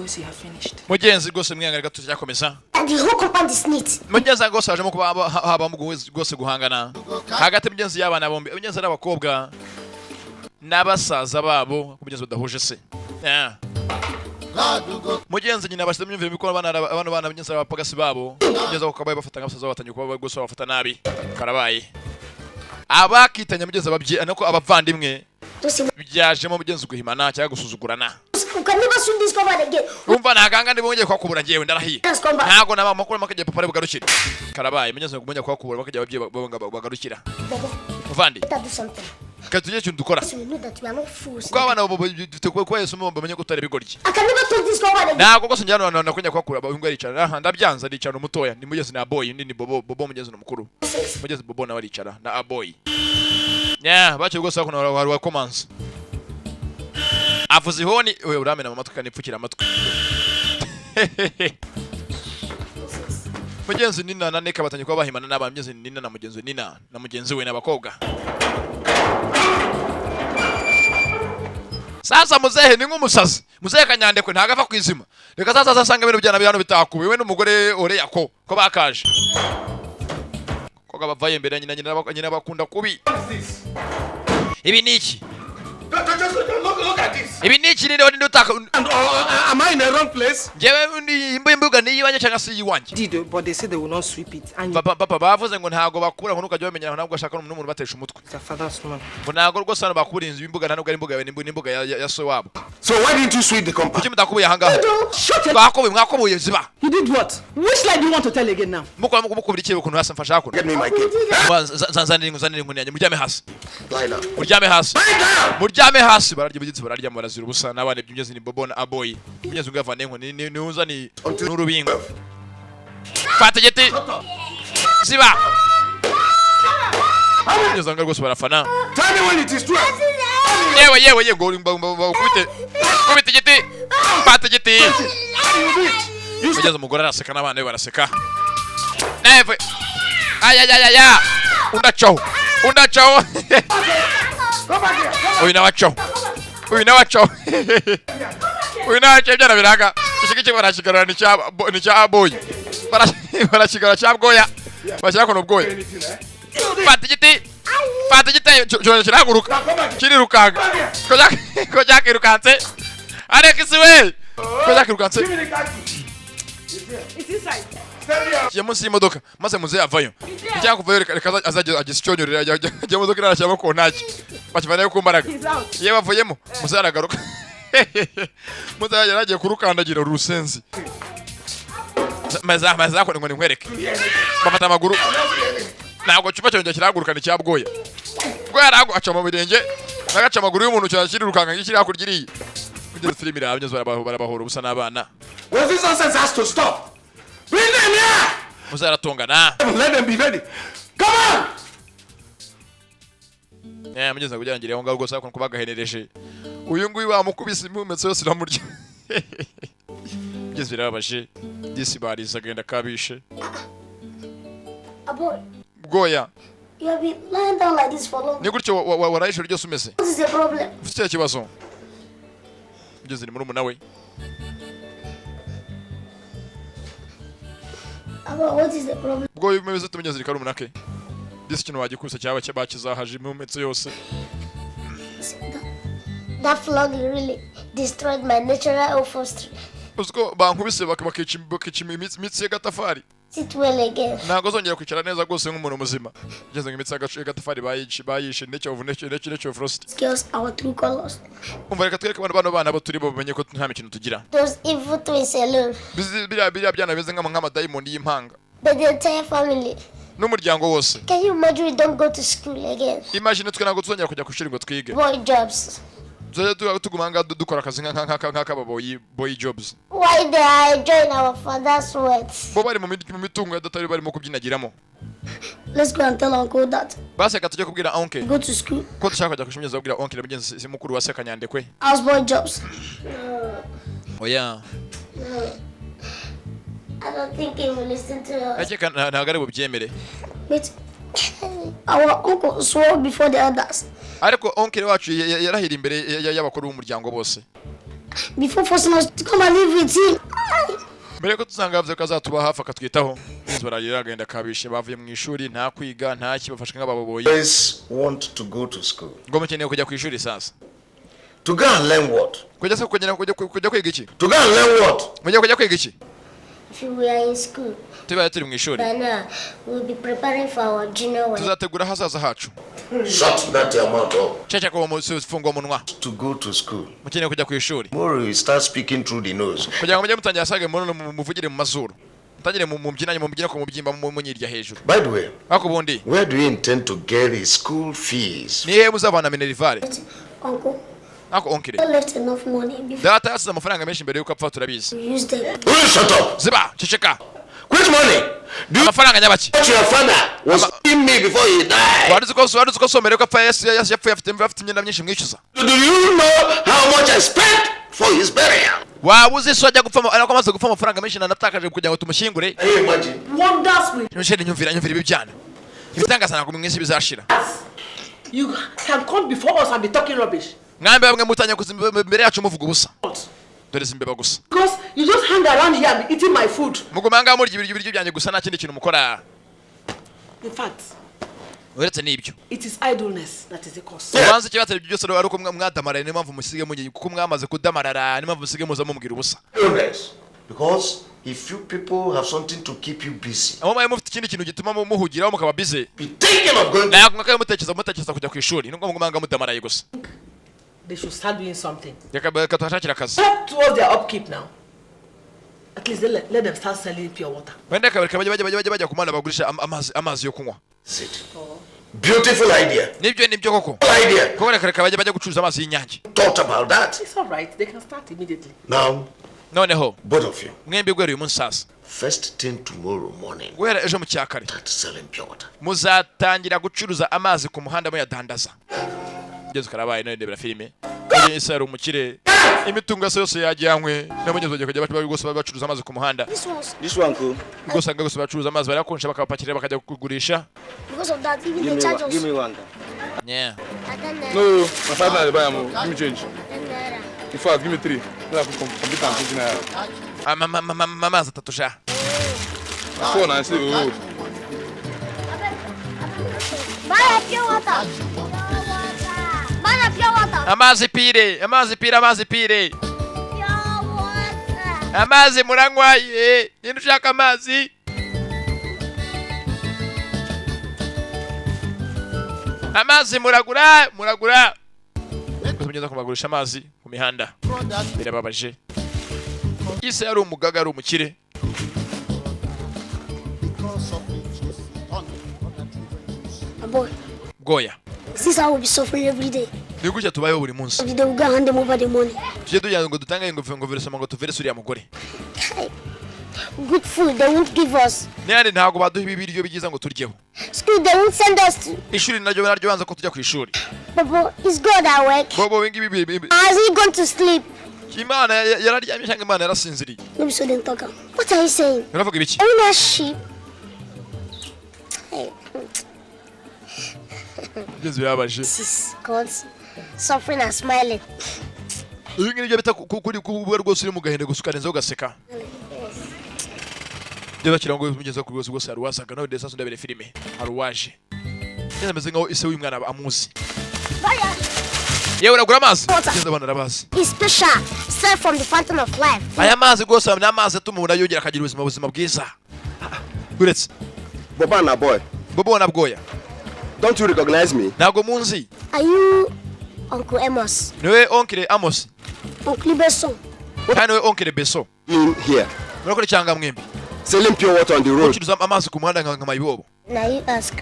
boys, you have finished. Mugenzi rwose mwihangane gato tujyakomeza. And the whole compound is neat. Mugenzi rwose hajemo kuba haba rwose guhangana hagati mugenzi y'abana bombi mugenzi n'abakobwa n'abasaza babo mugenzi badahuje se. Mugenzi nyina bashyize myumvire biko bana mugenzi abapagasi babo mugenzi bakabaye bafata nk'abasaza batanye kuba rwose bafata nabi karabaye abakitanya mugenzi ababye nako abavandimwe byajemo mugenzi guhimana cyangwa gusuzugurana. You can never swim this compound again. Umva naganga ndibonye kwa kubura ngiye ndarahiye. Ntago naba makuru makaje papa bugarukira. Karabaye mugenzi ngumenya kwa kubura makaje ababye bagarukira. Muvandi. Katuje cyo dukora. Kwa abana bo dufite kwa Yesu mumba bamenye gutare bigoryi. I can never swim this compound again. Ntago gose njyana nakwenya kwa kubura bahunga ricara. Ndabyanza ricana umutoya ni mugenzi na boy nini bobo mugenzi n'umukuru. Mugenzi bobo na baricara na aboy. Bacho gose akona wa commence. Avuze ihoni wewe uramena mu matwi kanipfukira amatwi. Mugenzi nina na neka batanye kwa bahimana n'abamyenzi nina na mugenzi nina na mugenzi we n'abakobwa. Sasa muzehe ni nk'umusazi. Muzehe kanyandekwe ntagava kwizima. Reka sasa asanga ibintu byana byano bitakuwe we n'umugore ore yako ko bakaje. Koga bavaye imbere nyina bakunda kubi. Ibi niki? Look at this. Ibi niki ni ndi utaka. Am I in the wrong place? Jewe ndi imbuga ni yiwanye cyangwa se yiwanje. Did but they said they will not sweep it. And Papa bavuze ngo ntago bakura ngo nukajya bamenya ntabwo ashaka n'umuntu batesha umutwe. the father's man. Ngo ntago rwose hano bakura inzu imbuga ntabwo ari imbuga n'imbuga ya so wabo. So why didn't you sweep the compound? Kuki mutakubuye hanga? Shut it. Mwakobuye ziba. You did what? Which lie do you want to tell again now? Mukubira ikiwe kuntu hasa mfasha kuno. Get me my kid. Zanzanira inkuni yanjye muryame hasi. Lie down. Muryame hasi. Lie down. Muryame hasi bararya ibigitsi bararya barazira ubusa nabane byugeze ni bobo na aboy. Byugeze ungavane inkuni ni uza ni n'urubingo. Fata giti. Ziba. Byugeze anga rwose barafana. Tell me when it is true. Yewe ngo kubite giti. Fata giti. Byugeze umugore araseka n'abana be baraseka. Neve. Aya. Undacho. Uyu nawacho byana biraga ishiki barashigarana ni cya aboy barashigara cya bwoya bashaka no bwoya fata igiti cyo kiraguruka kirirukaga ko jakirukanse arekisi we ko jakirukanse It's inside. yamusi imodoka maze muze avayo cyangwa kuvayo reka azajya agisicyonyorera ajya modoka irashya ko ntaki bakivanayo ku mbaraga ye bavuyemo muze aragaruka muze yaragiye kurukandagira urusenzi maza ko ngo nkwereke bafata amaguru ntabwo cyupa cyongera kiraguruka ni cyabwoya bwo yarago aca mu birenge nagaca amaguru y'umuntu cyakiri rukanga ngikiri hakurgiriye kugeza filimi irabyo barabahora ubusa n'abana. Well, this nonsense has to stop. Bring them here. Muzaratongana. Let them be ready. Come on. Mugeza kujyangire aho ngaho rwose ko bagahenereje. Uyu nguyu bamukubise impumetse yose iramurya. Mugeza birababaje. Disi bariza agenda kabishe. Aboy. Bwoya. You have been lying down like this for long. Ni gutyo warayisho ryose umeze. What is the problem? Ufite ikibazo. Mugeza ni murumuna we. What is the problem? Bwoya umeze tumenyeze rikarumuna ke. Disi kintu wagikusa cyaba bakizahaje impumetse yose. That flog really destroyed my natural upholstery. Usko bankubise bakica imitsi y'agatafari. Sit well again. Ntago zongera kwicara neza rwose nk'umuntu muzima. Ngeze ngo imitsi y'agatafari bayishe n'icyo frost. Skills our true colors. Umva reka twereke bano bana bo turi bo bamenye ko nta mikino tugira. Those evil twins alone. Biriya byana beze nk'amadayimoni y'impanga. But the entire family. N'umuryango wose. Can you imagine we don't go to school again? Imagine twe ntago tuzongera kujya ku ishuri ngo twige. Boy jobs. Tugumanga dukora akazi nk'akababoyi boy jobs. Why they are enjoying our father's words? Bo bari mu mitungo yadatari barimo kubyinagiramo. Let's go and tell uncle that. Base ka tujye kubwira uncle. Go to school. Ko dushaka kujya kushimyeza kubwira uncle mugenzi si mukuru wa Sekanyandekwe. House boy jobs. Oya. I don't think he will listen to us. Ake ntago ari bubyemere. Wait. Our uncle swore before the others. Ariko uncle wacu yarahira imbere y'abakuru b'umuryango bose. before forcing us to come and live with him. mbere ko tuzanga yavuze ko azatuba hafi akatwitaho bararira agenda kabishe bavuye mu ishuri nta kwiga nta kibafashwe nk'ababoboye Boys want to go to school. ngo mukeneye kujya ku ishuri sasa To go and learn what? kujya se kujya kwiga iki To go and learn what? kujya kwiga iki If we are in school, tubaye turi mu ishuri by now we'll be preparing for our junior one. tuzategura hazaza hacu Shut that amount up. cece ko mufunga umunwa To go to school. mukeneye kujya ku ishuri Tomorrow you start speaking through the nose. kugira ngo mujye mutangira asage muvugire mu mazuru mutangire mu mbyinanye mu mbyina ko mubyimba munyirya hejuru By the way, ako bundi where do you intend to get his school fees? nihe muzabana minerivare Uncle, ako onkire I left enough money before data yasize amafaranga menshi mbere yuko apfa turabizi we use them. Will you shut up? ziba ceceka Which money? Do you amafaranga nyabaki what your father was giving me before he died? waruzi ko somere ko apfa yapfuye afite imyenda myinshi mwishyuza Do you know how much I spent for his burial? wabuze so ajya gupfa ariko amaze gupfa amafaranga menshi nanatakaje kugira ngo tumushyingure Can you imagine? Wonders with nyumvira nyumvira ibi byana ibitangaza ntabwo mwese bizashira you can come before us and be talking rubbish. mwambe bamwe mutanya imbere yacu muvuga ubusa dore zimbeba gusa Because you just hang around here and be eating my food. mugumanga murya ibiryo byanjye gusa nta kindi kintu mukora In fact, uretse n'ibyo it is idleness that is the cause. ubanza ikibazo byose ari uko mwadamara niyo mpamvu musige munye kuko mwamaze kudamarara niyo mpamvu musige muza mumubwira ubusa Illness. Because if you people have something to keep you busy, aho mwaye mufite ikindi kintu gituma muhugiraho mukaba busy be thinking of going to ntabwo mwakaye mutekereza kujya ku ishuri nubwo mugumanga mudamaraye gusa They should start doing something. reka tuhashakira akazi Help towards their upkeep now. At least let them start selling pure water. wenda kabareka bajya kumana bagurisha amazi yo kunywa sit. Beautiful idea. nibyo koko Good idea. kuko reka bajya gucuruza amazi y'inyange Thought about that. It's all right. They can start immediately. Now, noneho both of you, mwembi gwera uyu munsi sasa first thing tomorrow morning, guhera ejo mu cyakare start selling pure water. muzatangira gucuruza amazi ku muhanda muyadandaza ngeze karabaye none ndebera filime yese ari umukire imitungo yose yajyanywe n'abanyezo bagiye kujya bari bacuruza amazi ku muhanda This one cool. gusa ngagose bacuruza amazi barakonje bakabapakira bakajya kugurisha Because of that, even they charge us. Give me one. yeah And then, No, my father not buy am. Give me change. then, In fact, give me 3. No, I can complete am 20 naira. amazi atatu sha Phone and say, oh. buy a pure water. Buy a pure water. amazi pire Pure water. amazi muranywaye ninde ushaka amazi amazi muragura kumenyeza kubagurisha amazi ku mihanda birababaje ise yari umugaga ari umukire Boy, goya since I will be suffering every day. ni gutya tubayeho buri munsi Every day we go hand them over the money. tujye tugira ngo dutange ngo veresoma ngo tuvere suriya mugore Hey, good food they won't give us. n'ayandi ntabwo baduha ibiryo byiza ngo turyeho School they won't send us to. ishuri naryo banza ko tujya ku ishuri Bobo, it's God at work. bobo wingibi Has he gone to sleep? imana yararyamye cyangwa imana yarasinziriye Let me show them talk. What are you saying? uravuga ibiki Are we not sheep? Hey, ngeze birabaje this is God's suffering and smiling. ibi ngibi byo bita kuri kuba rwose uri mu gahinda gusa ukarenzaho ugaseka reba kirango mugeza ku rwose rwose haruwazaga nawe ndetse ndabere filime haruwaje ngeze ameze nkaho ise w'umwana amuzi yewe uragura amazi ngeze abana arabazi It's special, straight from the fountain of life. aya mazi rwose ni amazi atuma umuntu yongera akagira ubuzima bwiza uretse Boba na boy. bobo na bwoya Don't you recognize me? ntabwo munzi Are you Uncle Amos? niwe onkire amos Uncle Besson? kandi niwe onkire beso In here. murakora cyangwa mwembi Selling pure water on the road. ucuruza amazi ku muhanda nka mayibobo Now you ask.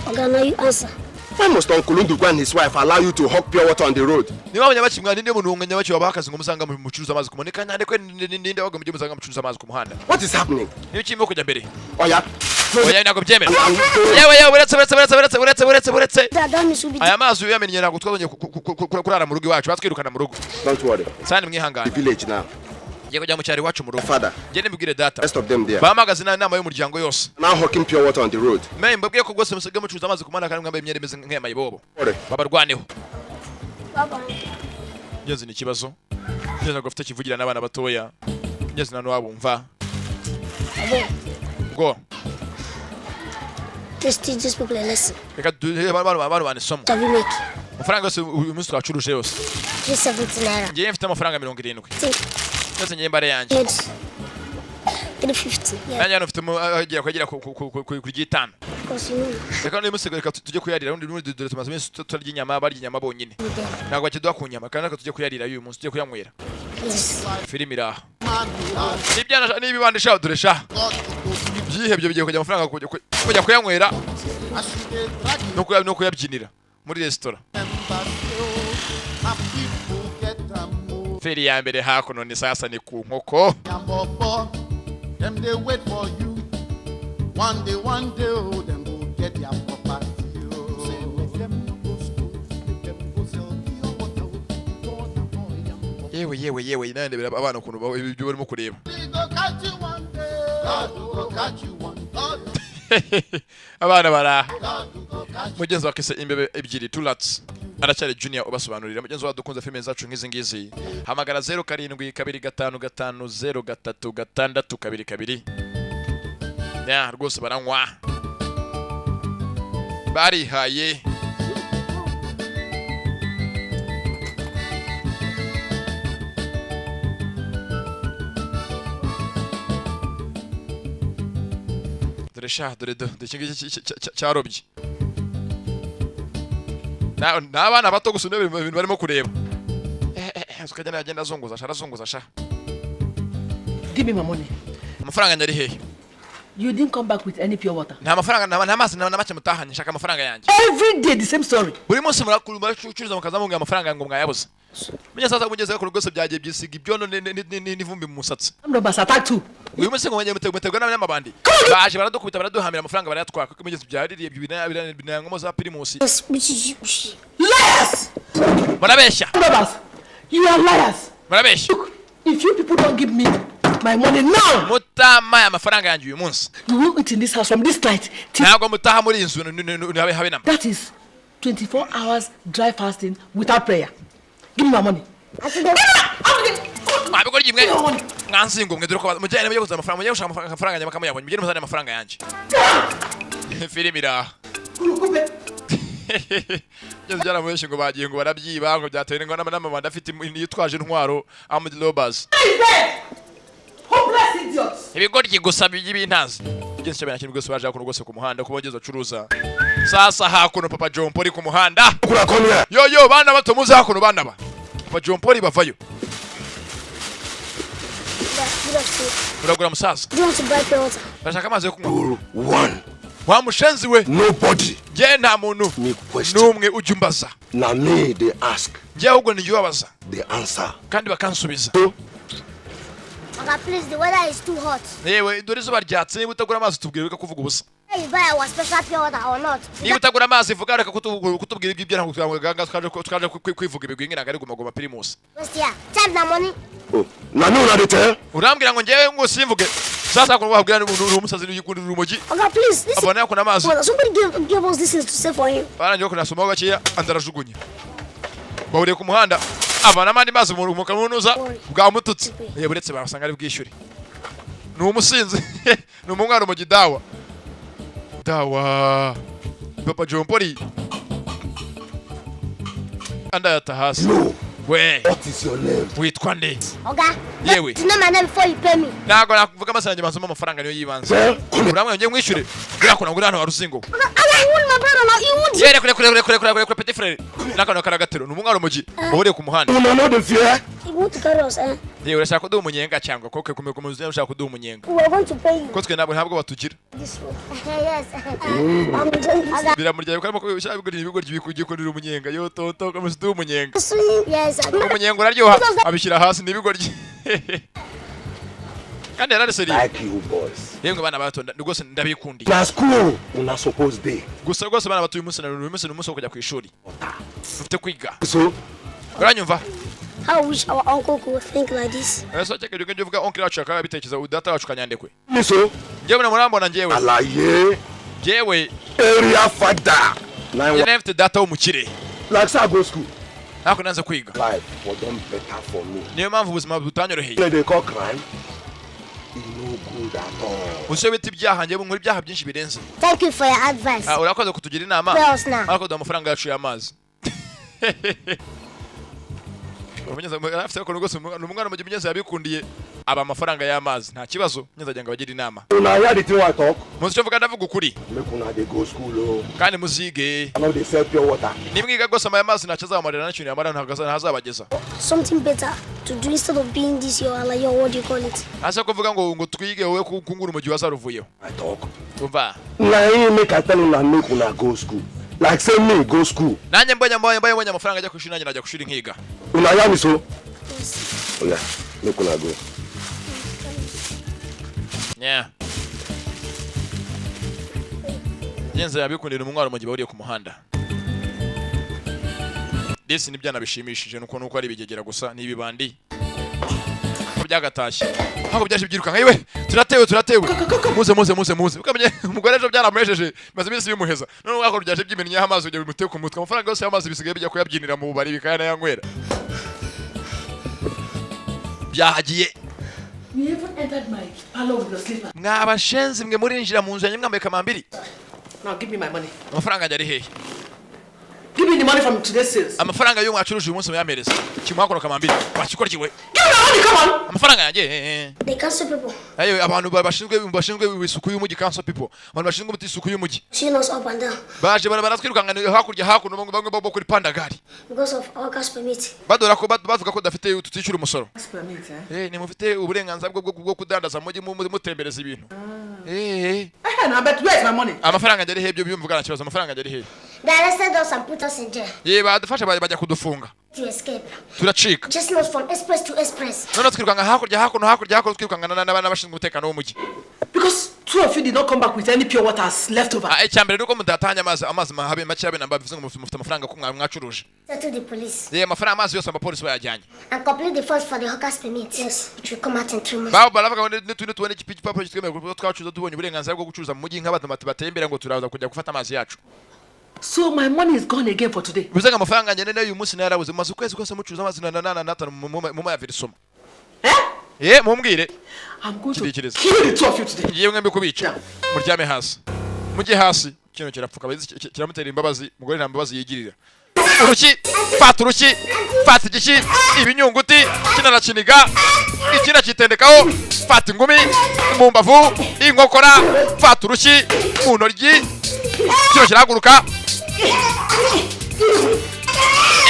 Okay, now you answer. Why must Uncle Ndugwa and his wife allow you to hawk pure water on the road? niba abanyabakimwa ninde muntu wunganya wabaha akazi ngo musanga mucuruza amazi ku muhanda kandi nande kwe ninde waga mujye musanga mucuruza amazi ku muhanda What is happening? niba kirimo kujya mbere Oh yeah. oya ntabwo byemera I'm yewe uretse That means we'll be aya mazi uyamenye ntabwo twabonye kurara mu rugo iwacu batwirukana mu rugo Don't worry. sani The mwihangane village now. ngiye kujya mu cyaro iwacu mu rugo Father. ngende mbibwire data Rest of them there. bahamagaze inama y'umuryango yose Now hawking pure water on the road. me mbabwiye ko rwose musigaye mucuruza amazi ku muhanda kandi mwambaye imyenda imeze nk'iy'amayibobo Worry. babarwaneho Bye-bye. ngeze ni ikibazo Ngeze gufite kivugira n'abana batoya. Ngeze nano abumva. Go. Just teach these people a lesson. Reka abantu banisoma. What have you make? Amafaranga yose uyu munsi twacuruje yose. Just 70 naira. Ngiye mfite amafaranga 70. Think. Ngeze ngiye mbare yanjye. 350. Yeah. Nanya no mfite agiye kwegera ku gitano. Because you know. Reka no munsi reka tujye kuyarira undi dore tumaze iminsi turya inyama barya inyama bonyine. Ntabwo bakiduha ku nyama kandi reka tujye kuyarira uyu munsi tujye kuyanywera. Yes. Filimi iraha. Nibyana nibibandisha duresha. Byihebye bigiye kujya amafaranga kujya kuyanywera. No kuyabyinira muri restaurant. Feri ya mbere hakuno ni sasa ni ku nkoko. Them they wait for you. One day, oh, them go get their property. Yewe nande bira abana ukuntu ibyo barimo kureba. Abana bara. Mugenzi wa kise imbebe ebyiri tulats. Aracyari junior ubasobanurira mugenzi wa dukunze filime zacu nk'izi ngizi. Hamagara 0725530622. Ya rwose baranywa. Bari haye. Dore cyarobye. N'abana bato gusa ibintu barimo kureba. Ukajya nagenda azunguza sha. Give me my money. Amafaranga nyari hehe? You didn't come back with any pure water. Nta mafaranga nta mazi na make mutahanye shaka amafaranga yanjye. Every day the same story. Buri munsi muracuruza mukazamunga amafaranga ngo mwayabuze. Menya sasa mugeze ko rwose byagiye byisiga ibyono n'ivumbi mu musatsi. Amro basata too. Uyu munsi ngo mutegwa n'abanyamabandi. Baje baradukubita baraduhamira amafaranga barayatwaka kuko mugeze byaririye binangomo za primus. Liars! Barabeshya. You are liars. Barabeshya. If you people don't give me my money now, mutama amafaranga yanjye uyu munsi. You will eat in this house from this night. Ntago mutaha muri inzu habe nama. That is 24 hours dry fasting without prayer. Give me my money. Mabikora gimwe. Ngansingo mwe dore ko mujyane mujye kuza amafaranga mujye gushaka amafaranga yanjye bakamuyabonye mujye muzane amafaranga yanjye. Filimi iraha. Yesu jana mweshi ngo bagiye ngo barabyiba ngo byatewe ngo n'amabanda afite yitwaje intwaro Armed Robbers. Hopeless idiots. Ibigoryi gusa by'ibintazi. Igenze cyane kintu rwose baje kuno rwose ku muhanda kubogeza curuza. Sasa hakuno Papa John Paul ku muhanda. Yo bana bato muze hakuno bana ba. Papa John Paul bavayo. Uragura musaza. Do you want to buy pure water? Bashaka amazi yo kunywa. One. Wa mushenzi we. Nobody. Je nta muntu. Numwe ujumbaza. Na me they ask. Je ahubwo ni yubaza. The answer. Kandi bakansubiza. Okay, please, the weather is too hot. Yewe dore zuba ryatse utagura amazi tubwire reka kuvuga ubusa. Hey, you buy our special pure water or not? Ni utagura amazi vuga reka kutubwira ibyo ntabwo twaganga twaje kwivuga ibigwi ngina ngari guma primus. What's here? Time the money. Oh, na no na dete. Urambwira ngo ngewe ngo simvuge. Sasa ko wabwira umusazi y'ikundi rumogi. Okay, please. This Abana yakuna amazi. Somebody give us this is to save for him. Bana ngiye kuna somo gakiya andarajugunye. Bawuriye ku muhanda. Abana mandi mazi mu kamunuza bwa mututsi. Yeburetse barasanga ari bwishyure. Ni umusinzi. Ni umwana mu gidawa. Dawa. Papa John Paul. Anda yatahasi. We. What is your name? Witwa nde? Okay. Yewe. You know my name before you pay me. Nago nakuvuga amasanje basoma amafaranga niyo yibanze. Uramwe ngiye mwishyure. Birakona ngura hano waruzingo. I want my brother now. You want? Yere kure petit frère. Nakano karagatero. Numungaro mugi. Ubure ku muhanda. You know the fear? You want to carry us, eh? Yewe urashaka kuduha umunyenga cyangwa koke kumuzenya ushaka kuduha umunyenga. We are going to pay you. Ko twe ntabwo batugira. This one. Yes. I'm going. Biramurya yuko arimo kubishaka ibigori byikugiye ko umunyenga. Yo tonto kamusiduha umunyenga. Yes. Umunyenga uraryoha abishyira hasi n'ibigoryi. Kandi yarari seri. Like you boys. Yemwe bana bato rwose ndabikundi. Na school una supposed day. Gusa rwose bana bato uyu munsi ni umunsi wo kujya ku ishuri. Ufite kwiga. So, uranyumva? How wish our uncle could think like this. Ese cyake ryo uvuga oncle wacu akaba bitekereza udata wacu kanyandekwe. so Ngewe na murambona ngewe. alaye Ngewe area father. Nefte data umukire. Like say I go school. Nako nanze kwiga. Life for them better for me. Niyo mpamvu ubuzima butanyoroheye. They call crime. It's no good at all. Usebe ibyaha ngiye nkuri ibyaha byinshi birenze. Thank you for your advice. Urakoze kutugira inama. Urakoze amafaranga yacu y'amazi. Ubunyeza afite ko rwose umwana mu gihe yabikundiye aba amafaranga y'amazi nta kibazo nyazajya ngo bagira inama. Una hear the thing I talk. Muzi vuga ndavuga ukuri. Make una dey go school. Kandi muzige. Now they sell pure water. Nimwiga gose amazi ntacazamarira nacyo yamara ntazabageza. Something better to do instead of being this your what do you call it? Asa kuvuga ngo twige wowe kungura mu gihe wazaruvuyeho. I talk. Umva. Na make I tell una make una go school. Like say me go school. Nanjye mbonye amafaranga ajya kushira nanjye najya kushira nkiga. Una hear me so? Oya, make una go. Yeah. Yenze yabikundira umwaro mu gihe bariye ku muhanda. Desi nibyana bishimishije nuko ari bigegera gusa nibibandi. Ko byagatashye. Hako byaje byiruka nkayiwe. Turatewe. Muze. Ukamenye umugore ejo byaramuhejeje. Maze iminsi bimuheza. None wako byaje byimennye amazi ujye bimuteye ku mutwe. Amafaranga yose y'amazi bisigaye bijya kuyabyinira mu bubari bikayana yanywera. Byahagiye. You even entered my parlor with your slipper. Mwabashenzi mwe murinjira mu nzu yanyu mwambaye kamambiri. Now give me my money. Amafaranga ajya ari hehe? Give me the money from today's sales. Amafaranga yo mwacuruje uyu munsi muyamereza. Kimwakora kamambiri. Wakikorkiwe. Give me my money, come on. Amafaranga yanjye. They cancel people. Ayo abantu bashinzwe isuku y'umujyi cancel people. Abantu bashinzwe isuku y'umujyi. She knows up and down. Baje baratwirukanga hakurya hakuno bamwe bo kuri pandagari. Because of our cash permit. Badora ko bavuga ko dafite tuticura umusoro. Cash permit, eh? Ni mufite uburenganzira bwo kudandaza mujyi mutembereza ibintu. Now but where's my money? Amafaranga ajya ari he byo byumvugana kibazo amafaranga ajya ari he? They arrested us and put us in jail. Badufasha bajya kudufunga. To escape. Turacika. Just not from express to express. None twirukanga hakurya hakuno twirukanga n'abashinzwe umutekano w'umujyi. Because two of you did not come back with any pure water left over. Icyambere nuko mudatanya amazi mahabe make yabe namba bivuze ngo mufite amafaranga ko mwacuruje. Settle the police. Amafaranga amazi yose abapolisi bayajyanye. And complete the force for the hawkers permit. Yes, it will come out in 3 months. Baravuga ngo tubone igipapuro kitwemerera ko twacuza tubonye uburenganzira bwo gucuruza mu mujyi nk'abantu batembera ngo turaza kujya gufata amazi yacu. So my money is gone again for today. Bivuze ngo amafaranga njye n'uyu munsi narabuze maze ukwezi kose mucuruza amazi na mu mayavirisoma. Mumbwire. I'm going to kill the two of you today. Ngiye mwembe kubica. Muryame hasi. Mujye hasi. Kino kirapfuka kiramutera imbabazi mugore nta mbabazi yigirira. Uruki, fata igiki, ibinyunguti, kinaraciniga, ikina kitendekaho, fata ingumi, mu mbavu, inkokora, fata uruki, mu ntoryi, kino kirahaguruka.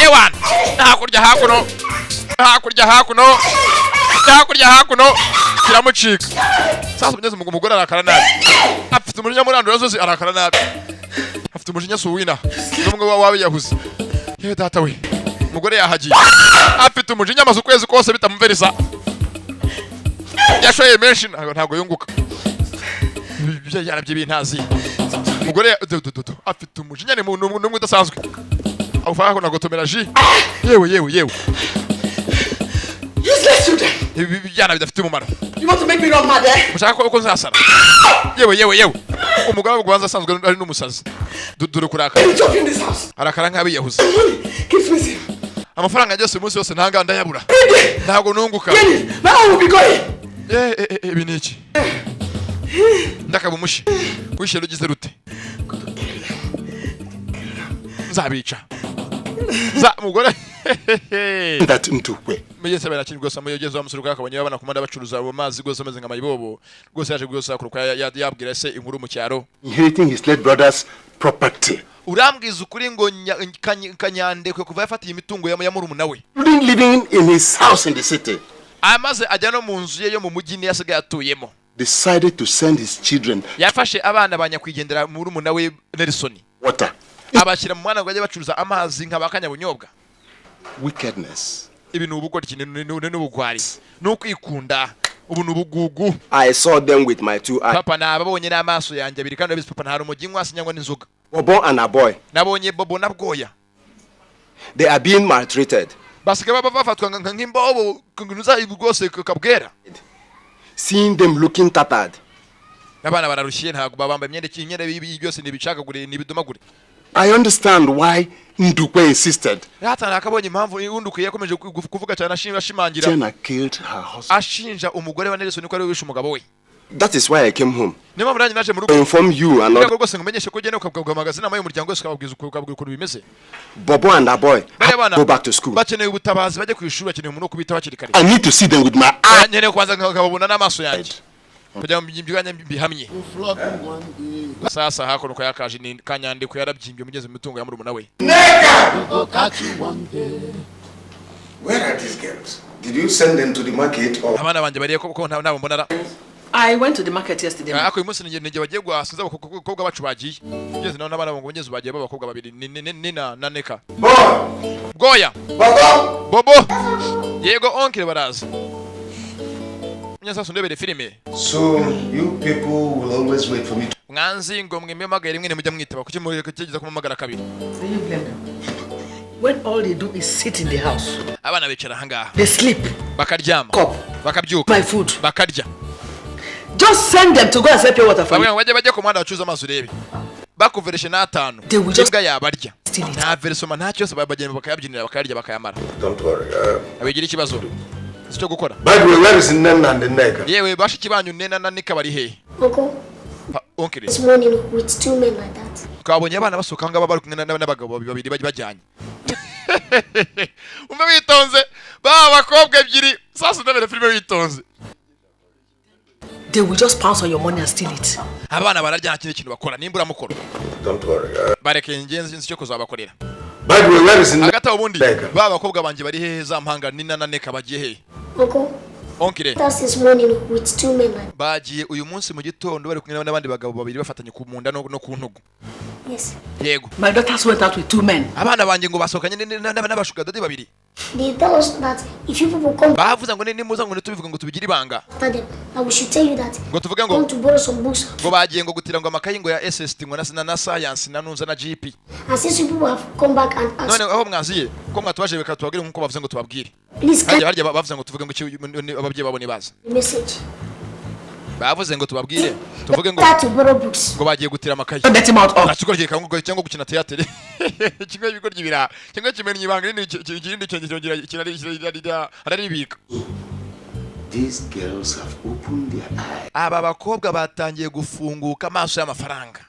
Ewan, hakurya hakuno, kiramucika. Sasa mugeze umugore arakara nabi. Afite umujinya murandura zose arakara nabi. Afite umujinya suwina. Numwe wawe yahuze. Yewe data we. Umugore yahagiye. Afite umujinya amaze ukwezi kose bitamumvereza. Yashoye menshi ntago yunguka. Yarabye bintazi. Umugore afite umujinya ni numwe udasanzwe. Awufaka ko nagotomera ji. Yewe. Useless children. Bijyana bidafite umumaro. You want to make me run mad, eh? Mushaka ko nzasara. Yewe. Umugabo w'Rwanda asanzwe ari n'umusazi. Dudure kuraka. Arakara nkabi yahuze. Kiss me. Amafaranga yose umunsi wose ntanga ndayabura. Ntago nunguka. Ibi ni iki? Ndakabumushi. Kwishye rugize rute. Nzabica. Mugore. That into we. Mugeze barakiri gose amuyogeze amusuruka akabonye babana kumanda bacuruza abo mazi gose ameze nka mayibobo. Gose yaje gose akuruka yabwira se inkuru mu cyaro. Inheriting his late brother's property. Urambwiza ukuri ngo Kanyande kwe kuva yafatiye imitungo ya murumuna we. Living in his house in the city. Amaze ajya no mu nzu ye yo mu mujyi ni yasigaye atuyemo. Decided to send his children. Yafashe abana banyakwigendera murumuna we Nelson. Water. Abashyira mu mwana ngo ajye bacuruza amazi nk'abakanyabunyobwa. Wickedness. Ibintu ubugori kinene n'ubugwari. Nukwikunda ubu nubugugu. I saw them with my 2 eyes. Papa nababonye n'amaso yanjye abiri kandi papa ntari umujyi ngwasi nyangwa n'inzoga. Bobo and a boy. Nabonye Bobo na Bwoya. They are being maltreated. Basike bafatwa nk'imbobo kunuza ibugose kabwera. Seeing them looking tattered. Nabana bararushiye ntago babamba imyenda byose nibicagagure nibidomagure. I understand why Ndukwe insisted. Akabonye impamvu Undukuye yakomeje kuvuga cyane ashimangira. Jenna killed her husband. Ashinja umugore wa Nelson ko ari wishe umugabo we. That is why I came home. Niba muranye naje mu rugo. Inform you and not. Rwose ngumenyeshe ko gene ukabwa magazine amaye umuryango wese ukababwiza uko bimeze. Bobo and that boy go back to school. Bakeneye ubutabazi bajye ku ishuri bakeneye umuntu kubita bakiri kare. I need to see them with my eyes. Nyene kwanza nkababona n'amaso yanjye. Kujya mbyiganye bihamye. Sasa hakono ko yakaje ni kanyande ko yarabyimbye mugeze mu mitungo ya murumuna we. Where are these girls? Did you send them to the market or? Abana banje bariye ko nabo mbonara. I went to the market yesterday. Ako uyu munsi nige bagiye gwasuza abakobwa bacu bagiye. Ngeze naho nabana ngo ngeze bagiye babakobwa babiri nina na neka. Goya. Bobo. Yego onkire baraza. Nyasa ndebere filime. So you people will always wait for me. Mwanzi ngo mwememagara rimwe mujya mwitaba kuki muri kigeza kumamagara kabiri. When all they do is sit in the house. Abana bicara hangaha. They sleep. Bakaryama. Bakabyuka. My food. Bakarya. Just send them to go and sell pure water for you. Bajye komanda bacuza amazu rebe. Bakuvereshe n'atanu. Imbwa yabarya. Nta versoma ntacyo se bagenda bakayabyinira bakarya bakayamara. Don't worry. Abigira ikibazo. Cyo gukora. By the way, where is Nena and the Neka? Yewe bashiki banyu Nena na Nika bari he? Uncle. This morning with 2 men like that. Kabonye abana basoka ngaba bari kumwe n'abagabo babiri bajyanye. Umwe witonze bakobwa ebyiri sasa ndabere filime witonze. They will just pounce on your money and steal it. Abana bararya kintu bakora nimbura mukoro. Don't worry. Bareke ingenzi cyo kuzabakorera. By the way, where is Agata ubundi bakobwa banje bari he za mpanga Nina na Neka bagiye he? Uncle. That's this morning with 2 men like. Bagiye uyu munsi mu gitondo bari kumwe n'abandi bagabo babiri bafatanye ku munda no ku ntugu. Yes. Yego. My daughters went out with 2 men. Abana banje ngo basokanye n'abashuga dodi babiri. They tell us that if you people come. Bavuze ngo ni muza ngo tubivuga ngo tubigira ibanga. After them, I we should tell you that. Ngo tuvuge ngo. Want to borrow some books. Ngo bagiye ngo gutira ngo amakayi ngo ya SST ngo na science na nunza na GP. And since you people have come back and asked. None aho mwaziye ko mwatubaje beka tubabwire nkuko bavuze ngo tubabwire. Please. Harya bavuze ngo tuvuge ngo ababyeyi babone baza. Message. Bavuze ngo tubabwire tuvuge ngo ngo bagiye gutira amakayi. Nakiko rye kango cyangwa gukina theater. Kimwe ibigoryi bira. Kimwe kimenye ibanga ikindi cyongera araribika. These girls have opened their eyes. Aba bakobwa batangiye gufunguka amaso y'amafaranga.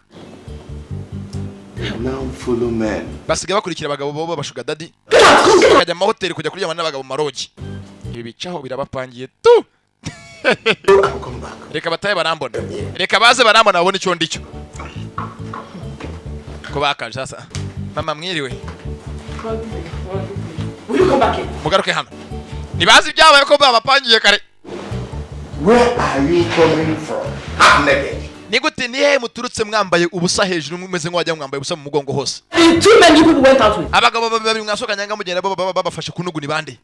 They now follow men. Basigaye bakurikira abagabo bobo bashuga daddy. Bakajya mu hoteli kujya kuryama n'abagabo marogi. Ibi bicaho birabapangiye tu. Reka bataye barambona. Reka baze barambona babone icyo ndicyo. Ko bakaje sasa. Mama mwiriwe. Will you come back in? Mugaruke hano. Nibazi ibyabaye ko babapangiye kare. Where are you coming from? I'm naked. Nigute nihe muturutse mwambaye ubusa hejuru mumeze nk'wajya mwambaye ubusa mu mugongo hose. 2 men you people went out with. Abagabo babiri mwasokanya ngamugenda babafashe kunugu ni bande.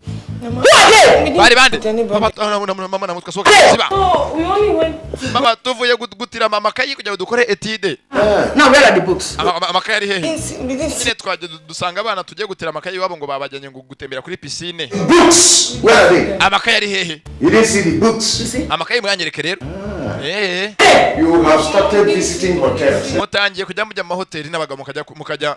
Bari bande. Mama na mutwe soka ziba. Oh, we only went. Mama tuvuye gutira mama kayi kujya dukore etide. Now where are the books? Amakayi ari hehe? Nyine twaje dusanga abana tugiye gutira amakayi wabo ngo babajyanye ngo gutembera kuri piscine. Books. Where are they? Amakayi ari hehe? You didn't see the books. Amakayi mwanyereke rero. You have started visiting hotels. Mutangiye kujya mujya mu mahoteli n'abagabo mukajya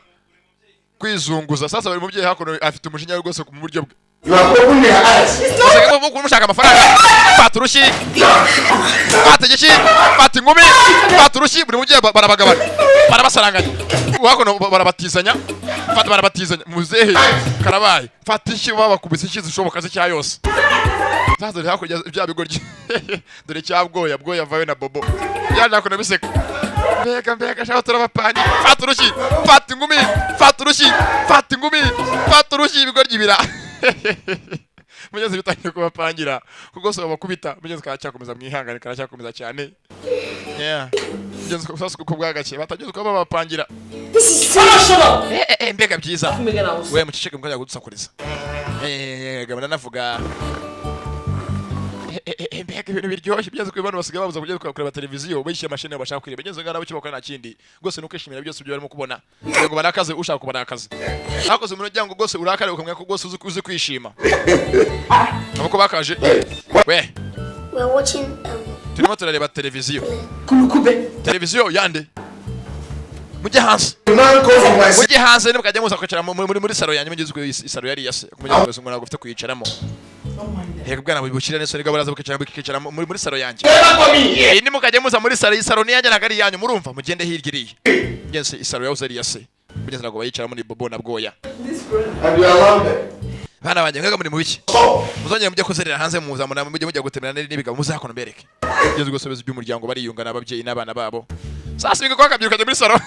kwizunguza. Sasa bari mubyeyi hakono afite umujinya rwose ku buryo bwe. You have opened your eyes. Musanga mu mushaka amafaranga. Faturushi. Fategeshi. Fatingumi. Faturushi buri mubyeyi barabagabana. Barabasaranganya. Hakono barabatizanya. Fata barabatizanya. Muzehe karabaye. Fatishi babakubise ikizi zishoboka zicya yose. Sasa rero kujya bya bigoryi. Dore cyabwoya bwoya vawe na bobo. Yaje ko nabiseka. Mbega shaho turabapani. Faturushi. Fatingumi. Faturushi. Fatingumi. Faturushi ibigoryi bira. Mugeze bitangiye kubapangira kuko so bakubita mugeze karacyakomeza mwihangane karacyakomeza cyane. Mugeze sasa kuko bwagace batageze ko babapangira. Mbega byiza. We muciceke mukajya gudusakuriza. Gabana navuga. Mbega ibintu biryoshye byaze kwibana basigaye babuza kujya kureba televiziyo bishyira mashine bashaka kwireba bigeze ngana bacyo bakora nakindi gose nukishimira byose byo barimo kubona ngo barakaze ushaka kubona akazi hakoze mu ryango gose urakare ukamwe ko gose uzi kwishima nuko bakaje we We're watching turimo turareba televiziyo Kulukube televiziyo yande mujye hanze Man called for my mujye hanze nimukajya muza kwicara muri saro yanyu mugizwe isaro yari yase kumenya ngo ngo nagufite kuyicaramo Yego bwana bubukira nese niga baraza bukicara muri saro yanjye nimukajya muza muri saro ni yanjye nagari yanyu murumva mugende hirgiriye ngense isaro yawe zari yase mugeze nago bayicara muri bobo na bwoya bana banje ngaga muri mubiki muzongera mujye kuzerera hanze muza mujye gutemera n'ibiga muzakona bereke ngeze gusubeza by'umuryango bariyunga n'ababyeyi n'abana babo sasa biga kwakabyuka muri saro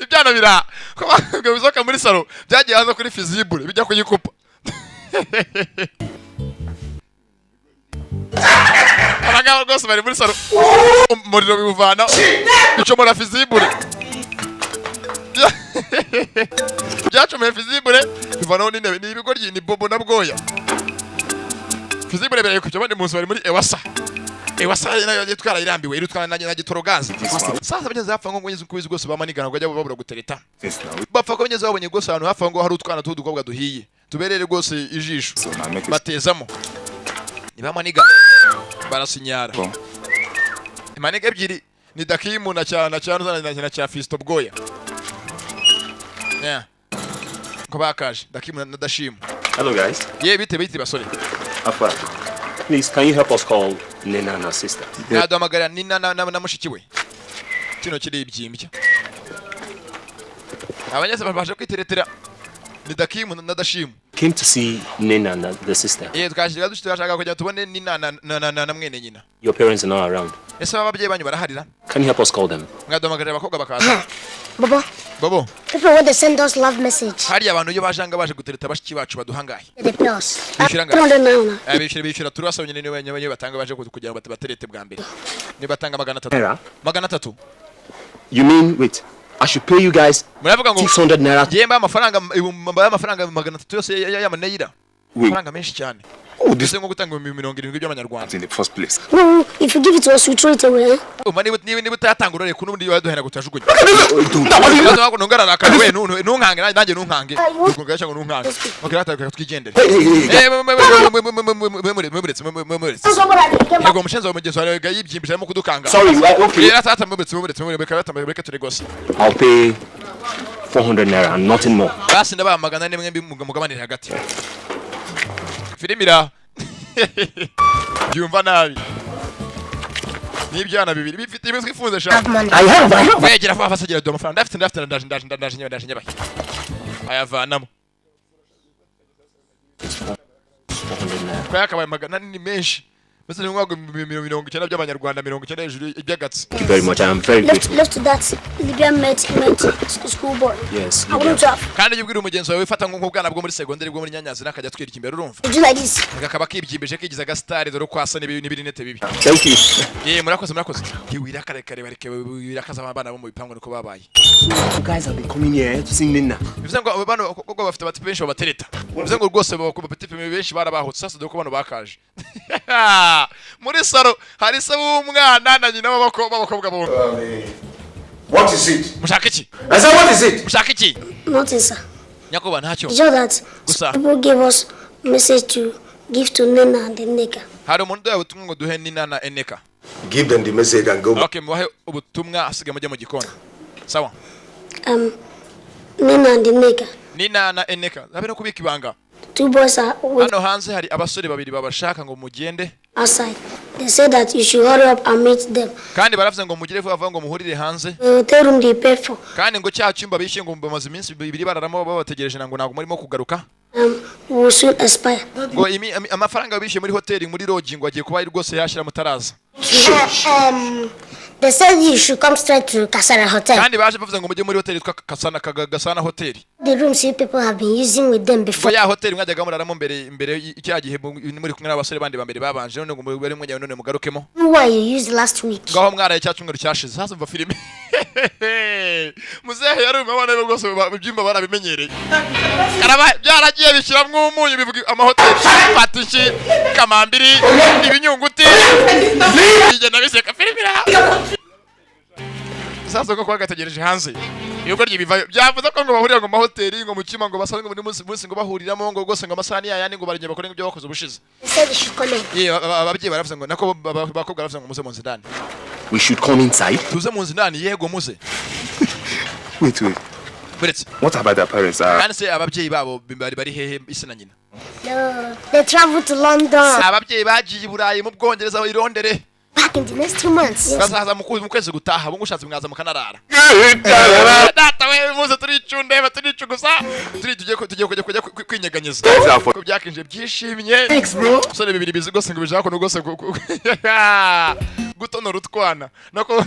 ibyana bira ko bizoka muri saro byagiye hanze kuri fizibure bijya kuyikupa abagabo rwose bari muri saro umuriro bivana icomora fizibure byacomeye fizibure bivanaho n'intebe n'ibigoryi ni bobo na bwoya fizibure bere kujya bandi munsi bari muri ewasa nayo yitwara irambiwe irutwana na gitorogazi sasa bageze hapfa ngo ngeze kubizi rwose bamanigana ngo ajya babura gutereta bapfa ko bageze babonye rwose ahantu hapfa ngo hari utwana tudukobwa duhiye tuberere rwose ijisho batezamo nibamaniga barasinyara imaniga ebyiri ni dakimu na cyana na cya fisto bwoya yeah ko bakaje dakimu na dashimu. Hello guys. Bite basore. Afa. Please, can you help us call Nina and her sister? Naduhamagara Nina na mushiki we. Kino kiri ibyimbya. Abanyese baje kwiteretera ni dakimu na dashimu. Came to see Nina and the sister. Twashaka dushaka kujya tubone Nina na mwene nyina. Your parents are not around. Ese ababyeyi banyu baraharira? Can you help us call them? Ngaduhamagara abakobwa bakaza. Babo. People want to send us love message. Hari abantu yo bajanga baje gutereta bashiki bacu baduhangaye. The plus. Bishira turasabye ni wenye batanga baje kugira ngo baterete bwa mbere. Ni batanga 300. 300. You mean wait. I should pay you guys 600 naira. Yemba amafaranga 300 yose y'amanayira. Amafaranga menshi cyane. This ngo gutanga 70 by'amanyarwanda. In the first place. No, if you give it to us we throw it away. Mani niba utatanga urore ku nundi yaduhera gutajugunye. Ntabwo nongarara akawe nunkange nanjye nunkange. Ukungasha ngo nunkange. Mukirata twigendere. Yego umushenzo wa mugezo arega yibyimbije mu kudukanga. Sorry, okay. Tata mubetse turi gose. I'll pay 400 naira and nothing more. Basi ndaba magana ne mwembi mugabanire hagati. Filimira. Yumva nabi. Nibyana bibiri bifite imitwe ifunze sha. I have. Wegera fa fasagira do amafaranga ndafite ndaje nyabaye. Ayavanamo. 400 naira. Kwa yakabaye magana ni menshi. Bese ngwago 90 by'abanyarwanda 90 hejuru ibyagatsi. Thank you very much. I am very grateful. Left to that Libyan met school boy. Yes. I want to have. Kandi yibwira umugenzi wawe ufata nk'ubwana bwo muri segonderi bwo muri Nyanyazi nakajya twirika imbere urumva. Do like this. Akaba kibyimbije kigiza gasitari dore kwasa n'ibinete bibi. Thank you. Murakoze. Kiwira kare bareke birakaza abana bo mu bipango niko babaye. You guys have been coming here to see Nina. Bivuze ngo abana koko bafite bati benshi babatereta. Bivuze ngo rwose bafite benshi barabahutse sasa dore ko bano bakaje. Muri saro hari se w'umwana na nyina b'abakobwa bombi. What is it? Mushaka iki? I said what is it? Mushaka iki? Nothing, sir. Nyakoba ntacyo. Just that Gusa. people gave us message to give to Nina and the nigga. Hari umuntu ubutumwa ngo duhe Nina na Eneka. Give them the message and go. Okay, mubahe ubutumwa asige mujye mu gikoni. Sawa? Nina and the nigga. Nina na Eneka. Zabe no kubika ibanga. Two boys are Hano hanze hari abasore babiri babashaka ngo mugende. outside. They said that you should hurry up and meet them. Kandi baravuze ngo mugire vuba ngo muhurire hanze. The hotel room they paid for. Kandi ngo cya cyumba bishe ngo bamaze iminsi bibiri bararamo babategereje ngo ntago murimo kugaruka. Will soon expire. Ngo amafaranga bishe muri hoteli muri lodge ngo agiye kuba ari rwose yashira mutaraza. They said you should come straight to Kasana Hotel. Kandi baje bavuze ngo mujye muri hoteli twa Gasana Hotel. The rooms you people have been using with them before. Ya hoteli mwajyaga muraramo mbere icya gihe muri kumwe n'abasore bandi bambere babanje none ngo muri mwajya none mugarukemo. Why you used last week? Ngaho mwaraye cya cyumweru cyashize hasa mva filime. Muzehe yari umwana we rwose ibyumba barabimenyereye. Karaba byaragiye bishiramwe umunyu bivuga amahoteli Patishi Kamambiri ibinyunguti. Igenda biseka filime. Sasa ko kwagategereje hanze. Yuko ryibiva byavuze ko ngo bahurira ngo mahoteli ngo mukima ngo basanzwe muri munsi ngo bahuriramo ngo gose ngo amasani yayandi ngo barije bakora ibyo bakoze ubushize. Ababyeyi baravuze ngo nako bakobwa baravuze ngo muze mu nzindani. We should come inside. Tuze mu nzindani yego muze. Wait. What about their parents? Kandi se ababyeyi babo bari hehe ise na nyina? No, they traveled to London. Ababyeyi bagiye Burayi mu Bwongereza bayirondere. Back in the next 2 months. Bazaza mu kwezi gutaha bungushatse mwaza mukanarara. Data we muze turicunde baturicugusa. Tugiye kujya kwinyeganyeza. Ko byakinje byishimye. Thanks bro. Sore bibiri bizi gose ngo bijako no gose gutonora utwana. Nako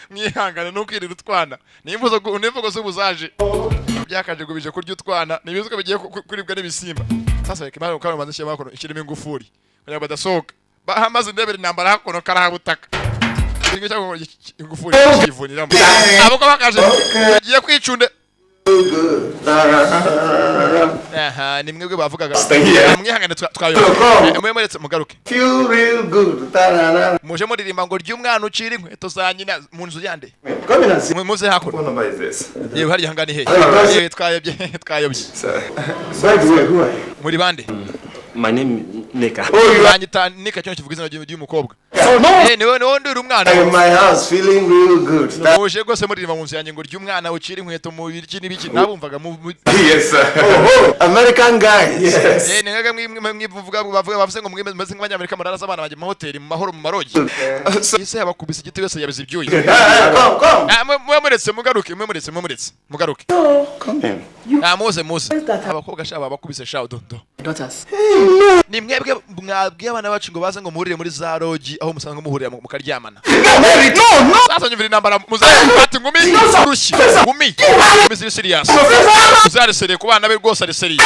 mwihangane no kwirira utwana. Nimvugo z'ubuzaje. Byakaje ngo bije kurya utwana. Nibizuko bigiye kuribwa n'ibisimba. Sasa ikimara ukano mazishe makoro ikirimo ingufuri. Kugira badasohoka. Bahamaze ndebere nambara hakono karabutaka. Ingo cyangwa ingufuri kivuniramo. Aboko bakaje giye kwicunde. Aha, ni mwebwe bavugaga. Mwihangane twayo. Mwemuretse mugaruke. Feel real good. Muje muririmba ngo ry'umwana ucira inkweto za nyina mu nzu yande. Come in and see. Muze hakono. What number is this? Yewe hari hangani he. Yewe twayobye. By the way, who are you? Muri bande. My name Nika. Banyita Nika cyo kivuga izina ry'umukobwa. Niwe nduri umwana. I'm in my house feeling real good. Muje gose muririmba mu nzu yanjye ngo ry'umwana ucira inkweto mu biriki n'ibiki nabumvaga mu. Yes sir. Oh, American guy. Yes. Nengaga mwivuga bavuze ngo mwemeze nk'abanyamerika muraraza abana baje mu hoteli mu mahoro mu marogi. Ise abakubise igiti wese yabize ibyuyi. Come. Mwemuretse mugaruke. Come in. Muze. Abakobwa shaba bakubise shawo dondo. Daughters. Ni mwebwe mwabwiye abana bacu ngo baze ngo muhurire muri za rogi aho musanga muhurira mu karyamana. No. Sasa nyumvira intambara muzafata ngumi rushyi. Ngumi ziri serious. Muzare seriye ku bana be rwose ari seriye.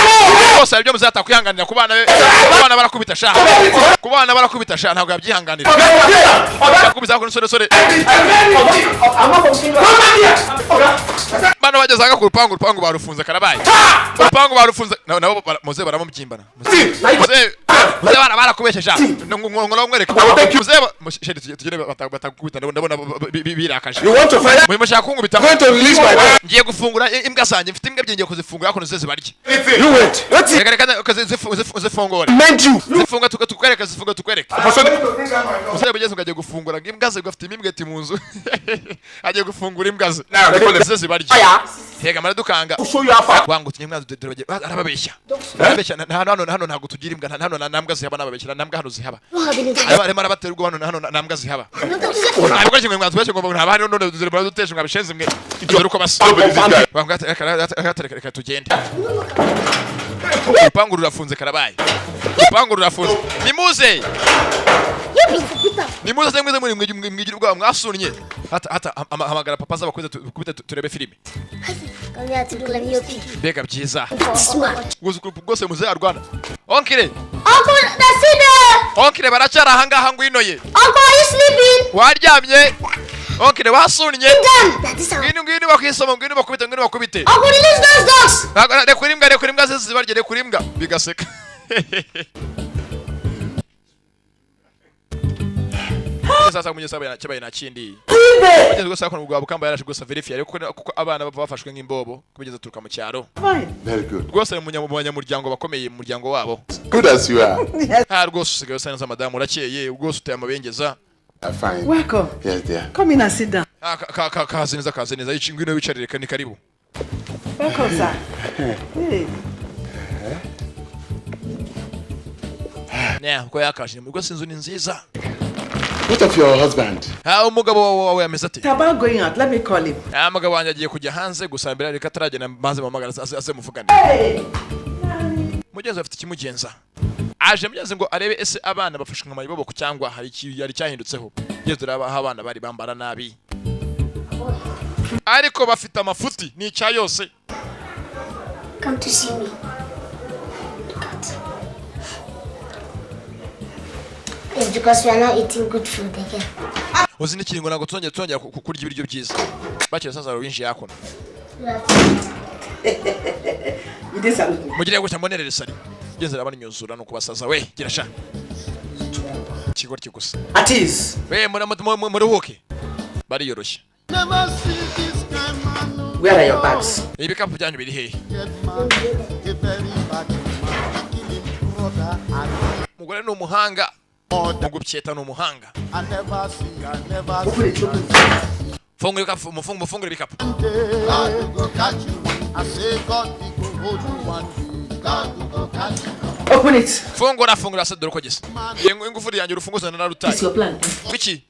Rwose ibyo muzata kwihanganira ku bana be. Abana barakubita sha. Ku bana barakubita sha ntabwo yabyihanganira. Bakubiza ko sore. Bana bagezaga ku rupangu barufunze karabaye. Urupangu barufunze nabo muze baramukimbana. Muze barakubesheje. Ngo mwereka. Muze tugire batakubita ndabona birakaje. You want to fight? Mu mashaka kungubita. Going to release my wife. Ngiye gufungura imbwa sanje mfite imbwa byingiye kuzifungura kono zeze barye. You wait. What's it? Reka kazifungura. Meant you. Zifunga tukwereka. Muze bigeze ugaje gufungura imbwa ze gafite imbwa eti mu nzu. Agiye gufungura imbwa ze. Zeze barye. Hega maradukanga. Wangutse imbwa ze arababeshya. Hano ntago tugira imbwa hano nambwa zihaba nababeshya nambwa hano zihaba. Arimo arabaterwa hano nambwa zihaba. Ntabwo kimwe mwanzu wese ngo ntaba hano none duzire baradutesha ngabishenze mwe. Dore uko basa. Reka tugende. Urupangu rurafunze karabaye. Nimuze semwe mwigira ubwa mwasunnye. Hata hamagara papa z'abakoze kubita turebe filime. Come here to do let me your pee. Bega byiza. Smart. Gose muze arwana. Onkire. Uncle, that's it there. Onkire baracyara hanga ngwino ye. Uncle, are you sleeping? Waryamye. Onkire wasunnye. Done. That is how. Ngwino bakwisoma bakubite. Uncle, release those dogs. Rekura imbwa zibarye rekura imbwa bigaseka. Sasa munyesaba cyabaye nakindi. Bageze gusa ko ubwo bukamba yarashe gusa verify ariko kuko abana bafashwe nk'imbobo kubigeza turuka mu cyaro. Fine. Very good. Rwose munyamuryango bakomeye mu muryango wabo. Good as you are. Rwose usigaye usa neza madamu urakeye rwose uteye amabengeza. Fine. Welcome. Yes dear. Come in and sit down. Kaze neza y'ingwino wicarire ni karibu. Welcome sir. Hey. Ko yakashe mu rwose inzu ni nziza. What of your husband? Umugabo wawe ameze ate? Taba going out. Let me call him. Umugabo wanjye agiye kujya hanze gusa mbere reka taragena maze mamagara aze muvugane. Mugenzi afite ikimugenza. Aje mugenzi ngo arebe ese abana bafashwe nka mayibobo cyangwa hari cyahindutseho. Yewe turaba abana bari bambara nabi. Ariko bafite amafuti ni cya yose. Come to see me. It's because we are not eating good food again. Uzi n'ikiringo nago tuzongera kurya ibiryo byiza. Bakira sasa rwinshi yakona. Mugire gutya mbonerere sari. Genze abana nyuzura no kubasaza we gira sha. Kigo gusa. At ease. We muruhuke. Bari yoroshye. Where are your bags? Ibikapu byanyu biri hehe? Mugore ni umuhanga. Mugupyeta ni umuhanga. mufungure bikapu. God will go catch you. I say God will go hold you one day. God will go catch you. Open it. Fungura se dore ko gisa. Ingufuri yanjye urufunguzo na rutaye. It's your plan. Wiki.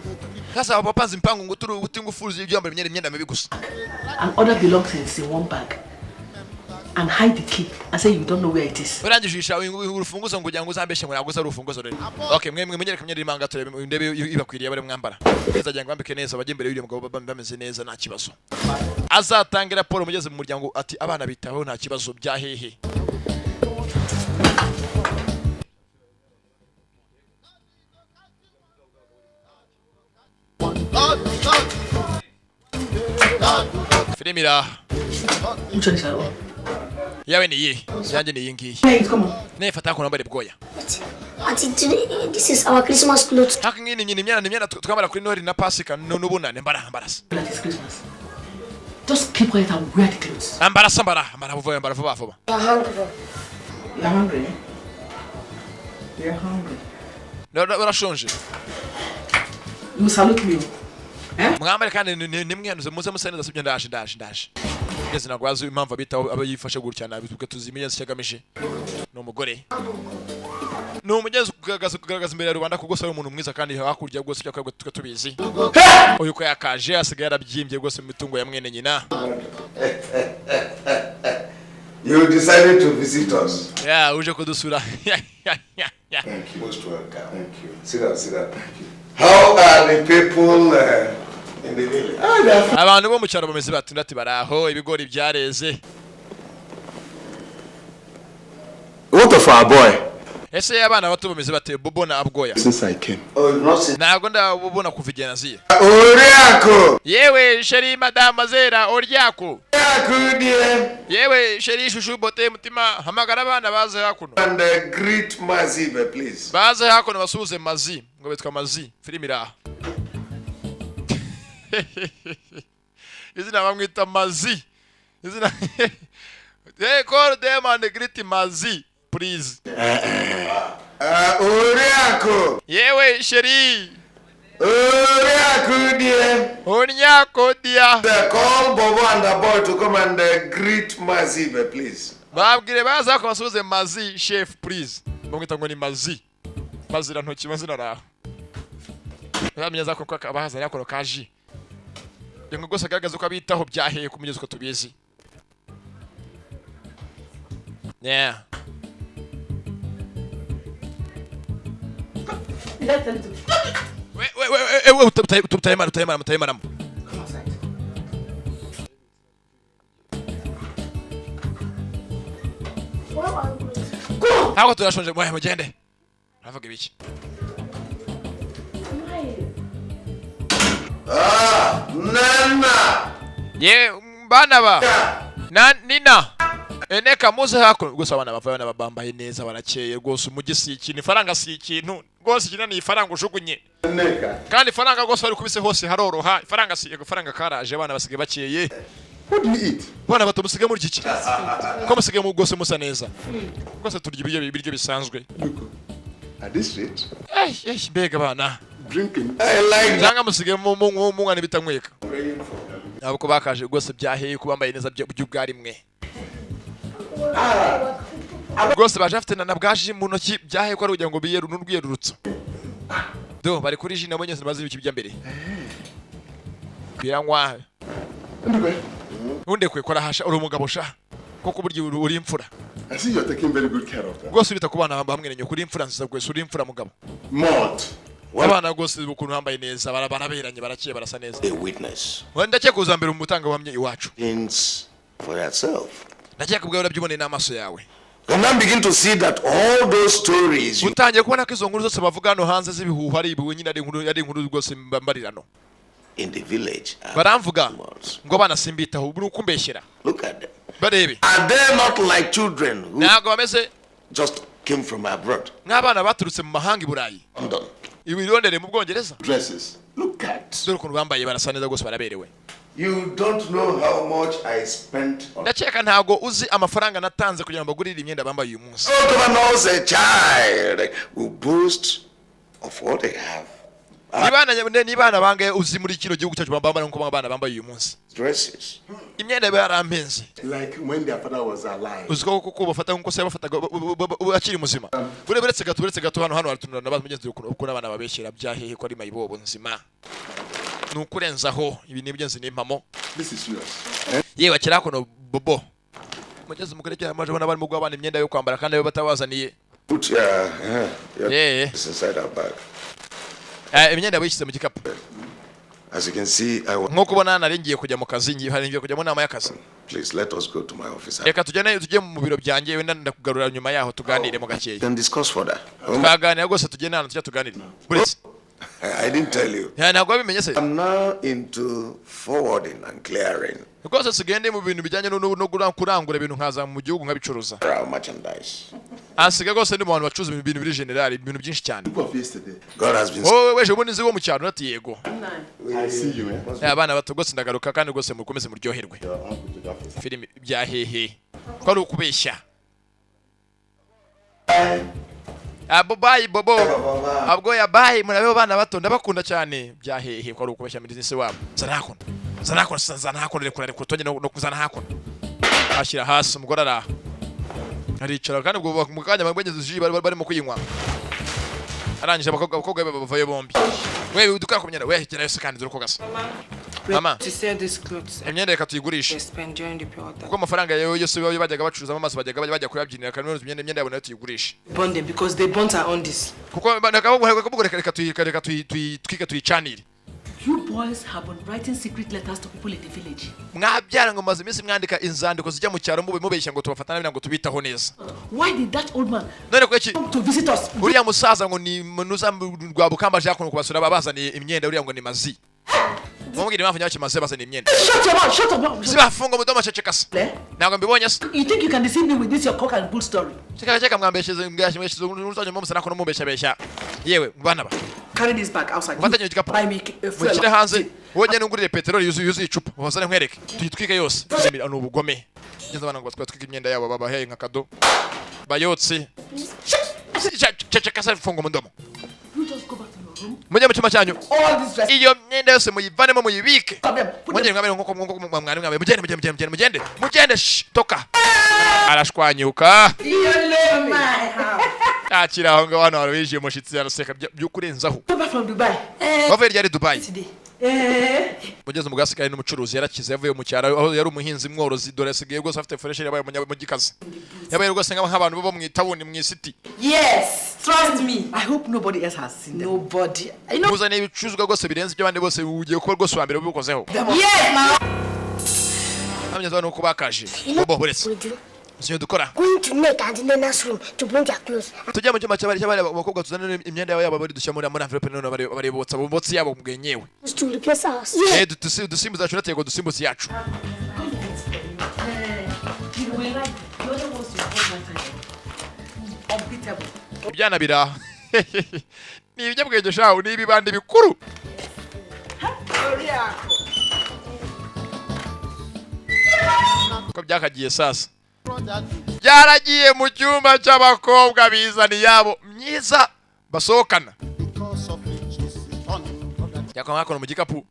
Sasa abapanzi mpango ngo turi utingufuruza ibyambara imyenda mibi gusa. And other belongings in one bag. And hide the key and say you don't know where it is. Urangijisha urufunguzo ngo ujyango uzambeshe ngo yaguza urufunguzo rero. Okay, mwe menyere kamye rimanga turebe ndebe ibakwiriye bare mwambara. Azajya ngambike neza abajye imbere y'uyu mugabo bameze neza nta kibazo. Azatangira raporo mugeze mu muryango ati abana bitaho nta kibazo bya hehe. Filimira. Which one is that one? Yawe ni ye. Yanjye ni yingi. Hey, come on. Nefata ko nambare bwoya. Auntie, today, this is our Christmas clothes. Haka ngini imyenda twambara kuri Noheli na Pasika n'ubunane mbarasa. That is Christmas. Just keep quiet and wear the clothes. Ambara vuba. You're hungry. You're hungry? You're hungry. No, urashonje. You salute me. Mwambare kandi nimwihanuze muze museneza sibyo ndaje. Ngeze nagwaza impamvu abitaho abayifashe gutya nabi tuke tuzimiye cyagamije. No mugore. No mugeze kugaragaza imbere ya rubanda kuko sari umuntu mwiza kandi hakurya gose cyakwe tubizi. Uyu ko yakaje asigaye yarabyimbye gose mu mitungo ya mwene nyina. You decided to visit us. Yeah, uje kudusura. Thank you. Most welcome. Thank you. Sit down. Thank you. How are the people in the village? Abantu bo mu cyaro bameze batundati baraho ibigori byareze. What of our boy? Ese abana bato bameze bate Bobo na Abgoya. Since I came. Oh, not seen. Nago ndabona kuvigena ziye. Oriako. Yewe sheri madame Mazera Oriako. Oriako dear. Yewe sheri shushu bote mutima hamagara abana baze hakuno. And greet Mazibe please. Baze hakuno basuze Mazi ngo betwa Mazi Filimira. Izina bamwita Mazi. Izina They call them and greet Mazi please. Oriako. Yewe sheri. Oriako dear. Onyako dia. Call Bobo and the boy to come and greet Mazibe please. Babwire baza ko basuze Mazi chef please. Bamwita ngo ni Mazi. Mazira ntoki mazina raho. Yamenyeza ko abahaza yakoro kaji. Ngo gose garagaza ko abitaho byaheye kumugeza ko tubizi. Yeah. Wait, utayimana. Come outside. Where are you going? Go! Hago turashonje mugende. Aravuga ibiki? Nana. Ye bana ba. Nina. Eneka muze hako gusa abana bavayo n'ababambaye neza barakeye rwose umugisi ikintu ifaranga si ikintu rwose ikina ni ifaranga ujugunye. Neka. Kandi ifaranga rwose ari kubise hose haroroha ifaranga si ifaranga karaje abana basige bakeye. What do you eat? Bana bato musige muri iki? Ko musige mu rwose musa neza. Rwose turya ibiryo bisanzwe. At this rate? Bega bana. Drinking. I like Zanga musige mu mwana bitanyweka. praying for them. Abo ko bakaje rwose byaheye kubambaye neza by'ubwari mwe. Rwose baje afite na bwaje mu ntoki byaheye ko ari kugira ngo biyeru n'urwiyerurutso. Do bari kuri jina abonye bazi ibiki byambere. Biranywa. Unde kwe kora hasha uri umugabo sha. Koko buryo uri imfura. I see you're taking very good care of them. Rwose urita kubana hamwe nenyo kuri imfura nziza rwose uri imfura mugabo. Mort. Abana rwose ukuntu hambaye neza baraberanye barakiye barasa neza. A witness. Wenda cye kuzambira umutanga wamye iwacu. Hints for yourself. Ndakeka kubwa urabyibone n'amaso yawe. You now begin to see that all those stories you Utangiye kubona ko izo nkuru zose bavuga hano hanze z'ibihuha ari ibiwe nyine ari inkuru rwose mbarirano. in the village are Baramvuga animals. ngo bana simbitaho buri ukumbeshyera. Look at them. Barebe. Are they not like children who Nago bameze just came from abroad? nk'abana baturutse mu mahanga i Burayi. London. Ibirondere mu Bwongereza. Dresses. Look at. Dore ukuntu bambaye barasa neza rwose baraberewe. You don't know how much I spent on. Ndakeka ntago uzi amafaranga natanze kugira ngo bagurire imyenda bambaye uyu munsi. Everyone knows a child will boast of what they have Nibana bangaye uzi muri kino gihugu cyacu bambara nko abana bambaye uyu munsi. Dresses. Imyenda yarampenze. Like when their father was alive. Uziko kuko bafata nko se bafataga akiri muzima. Buretse gato hano haratunana nabaza mugenzi uko nabana babeshyira byahehe ko ari mayibobo nzima. Nukurenzaho ibi nibyenzi nimpamo. This is yours. Yewe akira kono bobo. Mugeze mukerekera amaje bona bari mu gwabana imyenda yo kwambara kandi batawazaniye. Put this inside our bag. Imyenda bayishyize mu gikapu. As you can see, nko kubona naringiye kujya mu kazi ngiye kujya mu nama y'akazi. Please let us go to my office. Reka tujye mu biro byanjye wenda ndakugarura nyuma yaho tuganire mu gakeya. Can discuss further. Twaganira gose tugende hano tujya tuganire. Please. I didn't tell you. Ntabwo wabimenye se. I'm now into forwarding and clearing. Because sigende mu bintu bijyanye no kurangura ibintu nkaza mu gihugu nkabicuruza. Merchandise. Asiga gose ndi mu bantu bacuruza ibintu biri general ibintu byinshi cyane. God has been. Weje ubone nzi wo mu cyaro nati yego. I see you. Abana bato gose ndagaruka kandi gose mukomeze muryoherwe. Film bya hehe. Ko ari ukubeshya. Bye bobo. Abwo ya bye murabe bana bato ndabakunda cyane bya hehe ko ari ukubeshya muri nisi wabo. Zanakon rekura kutonye no kuzana hakona. Ashira hasi umugore ara. Aricara kandi ubwo mu kanya bagwegeze uji bari mu kuyinywa. Arangije abakobwa bavayo bombi. Wewe uduka kumyenda wehe kira yose kandi zuruko gasa. Mama. To sell this clothes. Emyenda reka tuyigurisha. Spend during the period. Kuko amafaranga yose bajyaga bacuruza amaso bajya kuyabyinira kandi none imyenda yabo nayo tuyigurisha. Burn them because they burnt are on this. Kuko reka tuyicanire. You boys have been writing secret letters to people in the village. Mwabyara ngo maze iminsi mwandika inzandiko zijya mu cyaro mubeshya ngo tubafatana bina ngo tubitaho neza. Why did that old man none ko iki to visit us? Uriya musaza ngo ni munuza rwa bukamba je yakono kubasura babazaniye imyenda uriya ngo ni mazi. Mumugire impamvu nyaki mazi bazaniye imyenda. Shut up. Sibafunga mudoma cecekasa. Ntabwo mbibonye se. You think you can deceive me with this your cock and bull story? Cheka mwambesheze mwashimeshizo n'uzanye mu musana kono mubeshya. Yewe bana ba. Carry this back outside. Watanyo gikapu. Mukire hanze. Wonye n'ungurire petroli yuzuye icupa. Wazane nkwereke. Tuyitwike yose. Tuzimira n'ubugome. Ngeze bana ngo twatwike imyenda yabo baba hey nka kado. Bayotse. Cheka sa fungo mundomo. You just go back to your room. Mujye mu cyuma cyanyu. All this dress. Iyo myenda yose muyivanemo muyibike. Mujye mwabere nko mwari mwabe mugende toka. Arashwanyuka. You leave my house. Akira aho ngaho hano warwije mushitsi yaraseka byukurenzaho. Come back from Dubai. Bava yari Dubai. Mugeze mu gasikaye n'umucuruzi yarakize yavuye mu cyaro aho yari umuhinzi mworozi dore asigaye rwose afite fresh yabaye mu gikazi. Yabaye rwose nk'abantu babo mu itabuni mu city. Yes, trust me. I hope nobody else has seen them. Nobody. Muzane ibicuruzwa rwose birenze ibyo abandi bose ugiye kuba rwose wa mbere ubikozeho. Yes, ma. Amenya no kubakaje. Bobo buretse. Sinyo dukora. Going to make and in the next room to bring their clothes. Tujya mu cyuma cyabari abakobwa tuzana imyenda yabo bari dushyira muri envelope none bari botsa yabo mubwenyewe. To replace us. Dusimbuza yacu natego dusimbuza yacu. Ibyana bira. Ni ibinyabwenge shaho ni ibibandi bikuru. Ko byakagiye sasa. Byaragiye mu cyumba cy'abakobwa bizani yabo myiza basohokana. Yakoma kono mu gikapu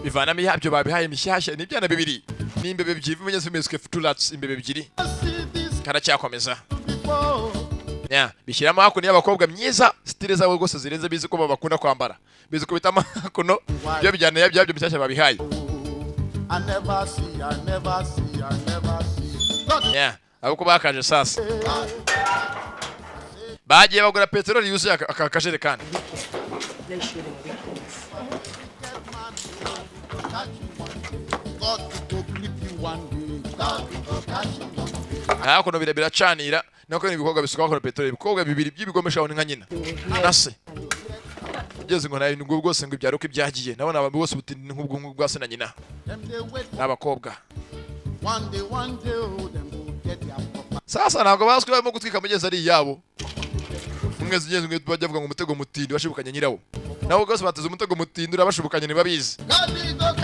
bivana mi yabyo babihaye mishyashya ni byana bibiri n'imbebe byivu menyeze meske futulats imbebe bibiri karacyakomeza. Bishyiramo hakuno y'abakobwa myiza stile zabo rwose zirenze bizi ko babakunda kwambara bizi ko bitama hakuno byo bijyana yabyo mishyashya babihaye. Abo ko bakaje sasa bagiye bagura petroli yuzuye akajerekani. Hakuno biracanira nako ibikorwa bisuka bakora petroli ibikorwa bibiri by'ibigomesha nka nyina nase ugeze ngo nayo ngo rwose ngo ibyaruko ibyagiye nabona abantu bose buti nk'ubwo bwa se na nyina n'abakobwa. Sasa ntabwo bazwi barimo gutwika mugeze ari yabo. Umwezi ugeze ngo bajya vuga ngo umutego mutindi bashibukanye nyirawo. Nabo rwose bateze umutego mutindi urabashibukanye nibabizi.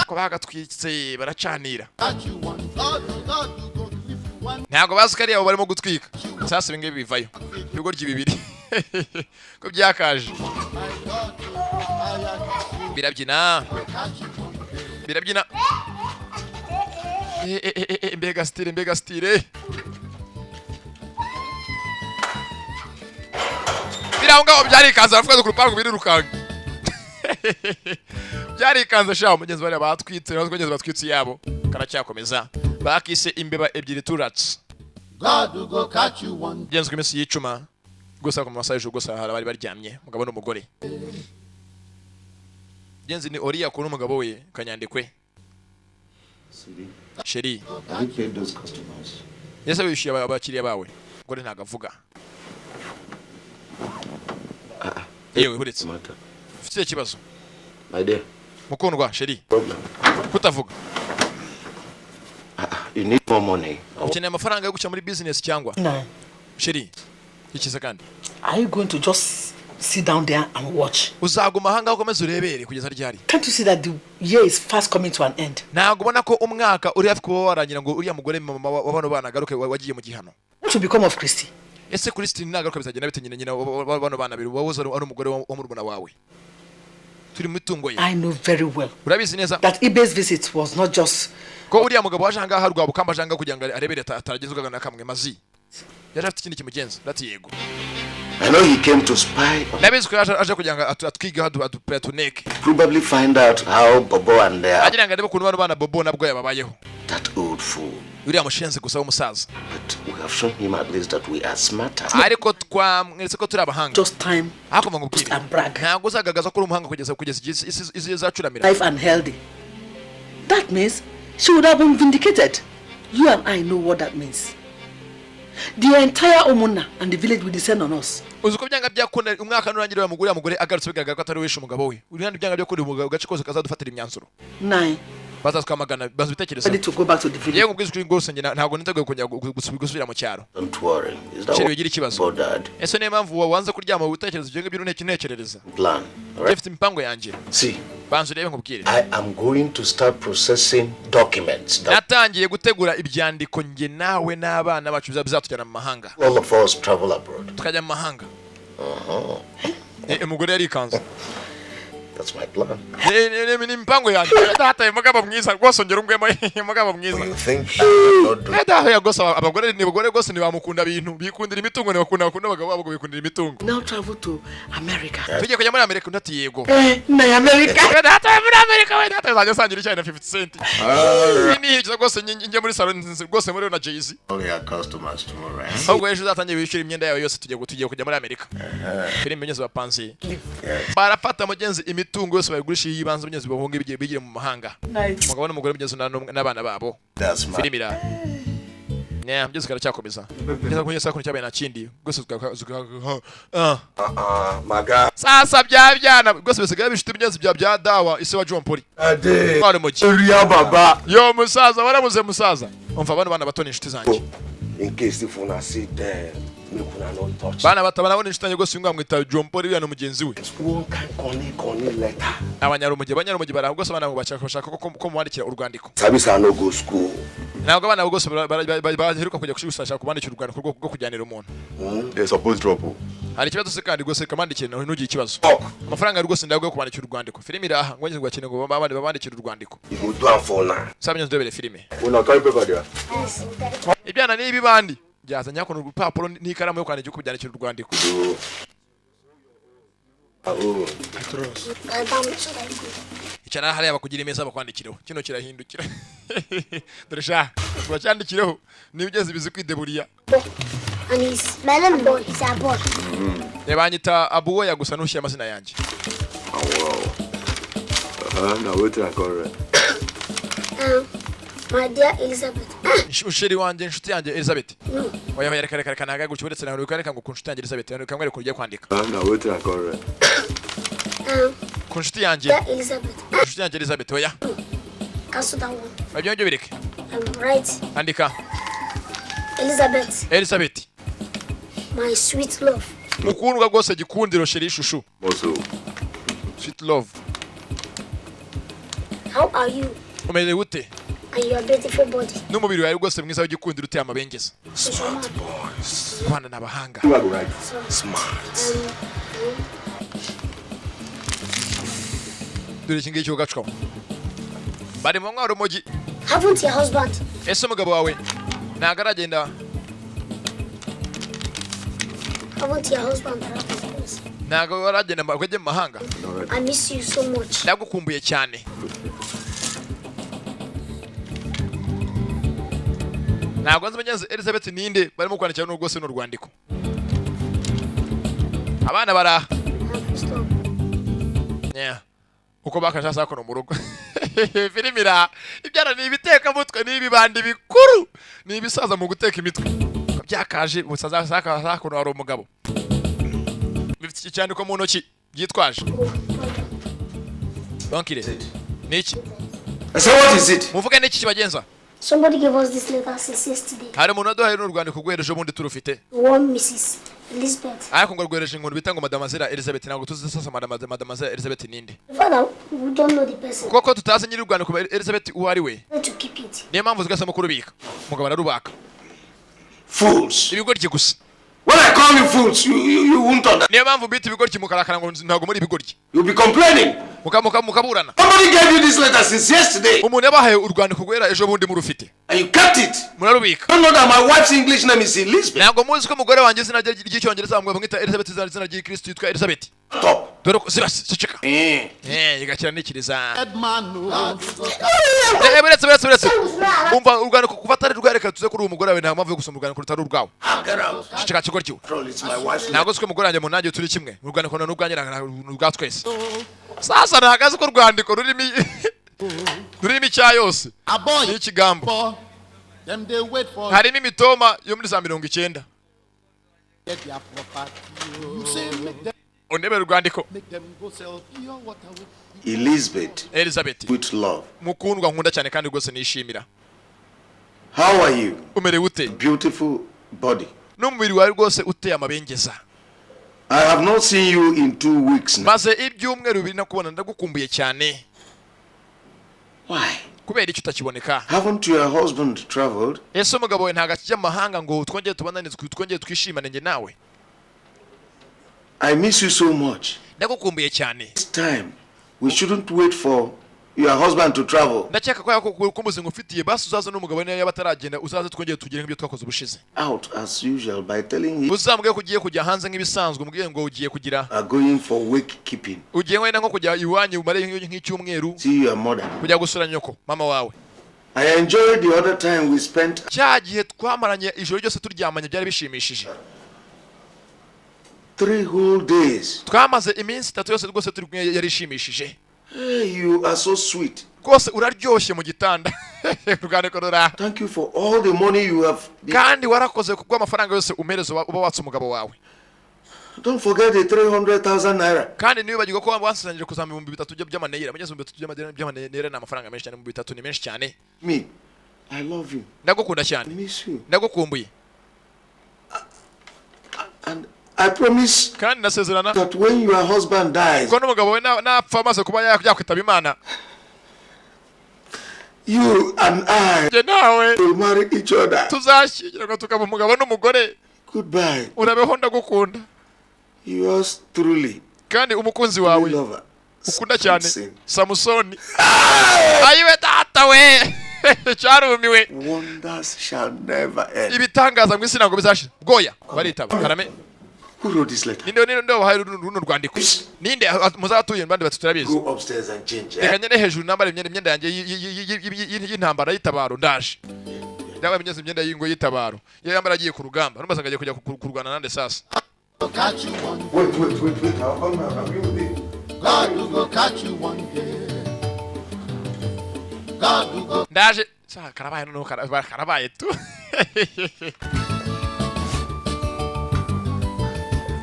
Ko bagatwitse baracanira. Ntabwo bazwi ari yabo barimo gutwika. Sasa ibingibi bivayo. Ibigo ry'ibibiri. Ko byakaje. birabyina mbega style biraho byarikanze aravuga ku rupangu birirukanga byarikanze sha umugenzi bari batwitse nazo kugeza batwitse yabo karacyakomeza bakise imbeba ebyiri turats God will go catch you one. genzo kimesi yicuma gusa ku masaje gusa bari baryamye mugabo n'umugore genzi ni Oriya ko n'umugabo we kanyandikwe Sheri Have you paid those customers? yese wishyuye abakiriya bawe gore ntagavuga yewe buretse ufite ikibazo My dear. mukundwa Sheri Problem. kutavuga You need more money. ukeneye amafaranga yo guca muri business cyangwa No. Sheri ikiza kandi Are you going to just sit down there and watch? uzaguma hanga ukomeze urebere kugeza ryari Can't you see that the year is fast coming to an end? ntago ubona ko umwaka uri hafi kuba warangira ngo uriya mugore mama wabano bana garuke wagiye mu gihano What will become of Christy? ese Christine nagaruka bizagenda bite nyina wabano bana biri wawoza ari umugore wo mu rubona wawe turi mutungo ye I know very well urabizi neza that Ibe's visit was not just ko uriya mugabo waje hanga harwa bukamba janga kugira ngo arebere ataragezwaga na kamwe mazi yaje afite ikindi kimugenza lati yego I know he came to spy. nabizi ko aje kugira ngo atwiga adupetuneke Probably find out how Bobo and agira ngo arebe kuntu bano bana Bobo nabwo yababayeho that old fool. uriya mushenze gusa w'umusaza But we have shown him at least that we are smarter. ariko twamweretse ko turi abahanga just time akoma ngubwire and brag. ntago uzagagaza ko uri umuhanga kugeza isi zacuramira Life and healthy. That means she would have been vindicated. You and I know what that means. The entire Omuna and the village will descend on us. uzuko byanga byakunda umwaka nurangira wa mugore agarutse bigaragara ko atari wishe umugabo we uri handi byanga byakunda umugabo gace kose kazadufatira imyanzuro 9. bazatwamagana bazubitekereza Ready to go back to the village. yego ubwiza kuri ngose njye ntago niteguye kujya gusubira mu cyaro Don't worry. Is that Sheri wigira ikibazo bothered? ese niyo mpamvu wanze kuryama ubitekerezo byo ngibyo ntekereza Plan. All right. Jefite imipango yanjye See, banzu rebe nkubwire I am going to start processing documents that natangiye gutegura ibyandiko njye nawe n'abana bacu bizatujyana mu mahanga all of us travel abroad. tukajya mu mahanga umugore yarikanze That's my plan. ni imipango yanjye data mugabo mwiza rwose ongera ungwemo mugabo mwiza You think I cannot do data ya gose abagore rwose ntibamukunda ibintu bikundira imitungo bakunda abagabo babo bikundira imitungo Now travel to America. tugiye kujya muri Amerika ndati yego Na America. data muri Amerika we data zajya sangira icyayi na 50 cent ni higiza rwose njye muri salon rwose muri na Jay-Z all your customers tomorrow. Eh? ahubwo ejo uzatangiye wishyura imyenda yawe yose tugiye kujya muri Amerika filime nyeze bapanze barafata mugenzi imitungo yose bayigurisha yibanze mugenzi bahunga bigiye mu mahanga umugabo n'umugore mugenzi n'abana babo That's my filimira mugenzi karacyakomeza ngeza kunyesa saa 10 cyabaye na kindi rwose maga. sasa byana rwose bisigaye bishite mugenzi bya dawa ise wa John Poli Ade. bari muki Ria baba. yo musaza waramuze musaza umva abantu bana bato ni inshuti zanjye In case if una see them, make una no touch. bana batabana bona inshuti zanjye rwose ngwa mwita John Poli yana mugenzi we One can connect letter. abanyarumugi bara rwose bana bashaka ko mwandikira urwandiko Sabisa no go school. ntabwo abana rwose baheruka kujya gushaka kubandikira urwandiko rwo kujyanira umuntu They suppose drop. hari ikibazo se kandi rwose kamandikire ntugire ikibazo amafaranga rwose ndago kubandikira urwandiko filime iraha ngo ngeze ngo abandi babandikira urwandiko You go do am for now. sabe nyo ndebere filime Una carry paper there. ibyana nibi bandi byazanye ko urupapuro n'ikaramu yo kwandikira kubyandikira urwandiko icyana hariya bakugira imeza bakwandikireho kino kirahindukira dore sha bacyandikiraho nibigeze bizi kwideburiya And he's smelling boy. He's a boy. banyita abuwe yagusa nushyira amazina yanjye Now wait I call My dear Elizabeth. usheri wanjye inshuti yanjye Elizabeth No. oya reka ntaga gutyo uretse nawe reka ngo kunshuti yanjye Elizabeth reka ngwere kurya kwandika Now wait I call kunshuti yanjye Dear Elizabeth. inshuti yanjye Elizabeth oya Cancel that one. ibyo ngibyo bireke Right. andika Elizabeth. My sweet love. mukundwa rwose gikundiro sheri ishushu Also, sweet love How are you? umeze gute And your beautiful body. n'umubiri wawe rwose mwiza w'igikundiro uteye amabengeza Smart abana n'abahanga you are right. Smart. dore iki ngiki ugacwa bari mu mwaro mogi Haven't your husband? ese umugabo wawe ntago aragenda Haven't your husband? ntago aragenda mu mahanga I miss you so much. ndagukumbuye cyane ntabwo nzi menyenze Elizabeth ninde barimo kwandikira n'urwose n'urwandiko abana baraha uko bakashasa ko no mu rugo filmira ibyara ni ibiteka mutwe ni ibibandi bikuru ni ibisaza mu guteka imitwe byakaje ubusaza saka ko ari umugabo bifite cyane ko mu ntoki byitwaje donkire niki So what is it? muvuga niki kibagenza Somebody gave us this letter since yesterday. hari umuntu waduhaye n'urwandiko rwereje ubundi turufite One Mrs. Elizabeth. ariko ngo rwereje inkuru bita ngo Mademoiselle Elizabeth ntabwo tuzi sasa Mademoiselle Elizabeth ninde Father, we don't know the person. koko tutazi nyiri urwandiko Elizabeth uwo ari we To keep it. niyo mpamvu tugasema kurubika mugabo ararubaka Fools. ibigoryi gusa When I call you fools, you won't understand. niyo mpamvu bita ibigoryi mukarakara ngo ntabwo muri ibigoryi You'll be complaining. mukaburana Somebody gave you this letter since yesterday, umuntu yabahaye urwandiko rwera ejo bundi murufite and you kept it. murarubika You don't know that my wife's English name is Elizabeth. ntabwo muzi ko umugore wanjye izina ry'icyongereza bamwita Elizabeth izina ry'Ikristo yitwa Elizabeth Stop. dore ko sicika igakira nikiriza buretse umva urwandiko kuva atari rwereka tuze kuri uwo mugore wawe nta mpamvu yo gusoma urwandiko rutari urwawe sicika kigoryiwe ntabwo uzi ko umugore wanjye mu nanjye turi kimwe urwandiko n'urwanjye n'urwa twese sasa ntagaze ko urwandiko rurimo icya yose n'ikigambo harimo imitoma yo muri za 90 ondebera urwandiko Elizabeth with love. mukundwa nkunda cyane kandi rwose nishimira How are you? umerewe ute Beautiful body. n'umubiri wawe rwose uteye amabengeza I have not seen you in 2 weeks now. maze ibyumweru bibiri nakubona ndagukumbuye cyane Why? kubera icyo utakiboneka Haven't your husband traveled? ese umugabo we ntago akijya amahanga ngo twongere tubonane twongere twishimane njye nawe I miss you so much. ndagukumbuye cyane This time, we shouldn't wait for your husband to travel. ndakeka ko yakumuze ngufitiye basi uzaza n'umugabo niyo yaba ataragenda uzaze twongere tugire nk'ibyo twakoze ubushize Out as usual by telling him uzambwiye ko ugiye kujya hanze nk'ibisanzwe umubwiye ngo ugiye kugira are going for wake keeping. ugiye wenda nko kujya iwanyu umare nk'icyumweru See your mother. kujya gusura nyoko mama wawe I enjoyed the other time we spent. cya gihe twamaranye ijoro ryose turyamanye byari bishimishije 3 whole days. twamaze iminsi 3 yose rwose turi kumwe yari ishimishije Hey, you are so sweet. rwose uraryoshye mu gitanda urwandiko rura Thank you for all the money you have. kandi warakoze kubwo amafaranga yose umereza uba watse umugabo wawe Don't forget the 300,000 naira. kandi nibagirwa ko wansangije kuzama 3,000 by'amanera mugeze 3,000 by'amanera ni amafaranga menshi cyane 3,000 ni menshi cyane Me, I love you. ndagukunda I cyane miss you. ndagukumbuye And I promise kandi nasezerana that when your husband dies, ko n'umugabo we napfa maze kuba yakwitaba Imana you and I njye nawe will marry each other. tuzashyingirwa tukaba umugabo n'umugore Goodbye. urabeho ndagukunda Yours truly, kandi umukunzi wawe lover. ukunda cyane Samson. Samusoni ayiwe data we cyarumiwe Wonders shall never end. ibitangaza mu isi ntabwo bizashira bwoya baritaba karame Who wrote this letter? ninde wahaye runo rwandiko ninde muzatuye mbandi batuturabizi Go upstairs and change. reka nyene hejuru nambara imyenda yanjye y'intambara y'itabaro ndaje ndabaye imyenda imyenda y'ingo y'itabaro yambara agiye ku rugamba numva sangagiye kujya kurwana nande sasa Wait. I'll come now. I'll be with you. God will go catch you one day. God will go. ndaje karabaye noneho karabaye tu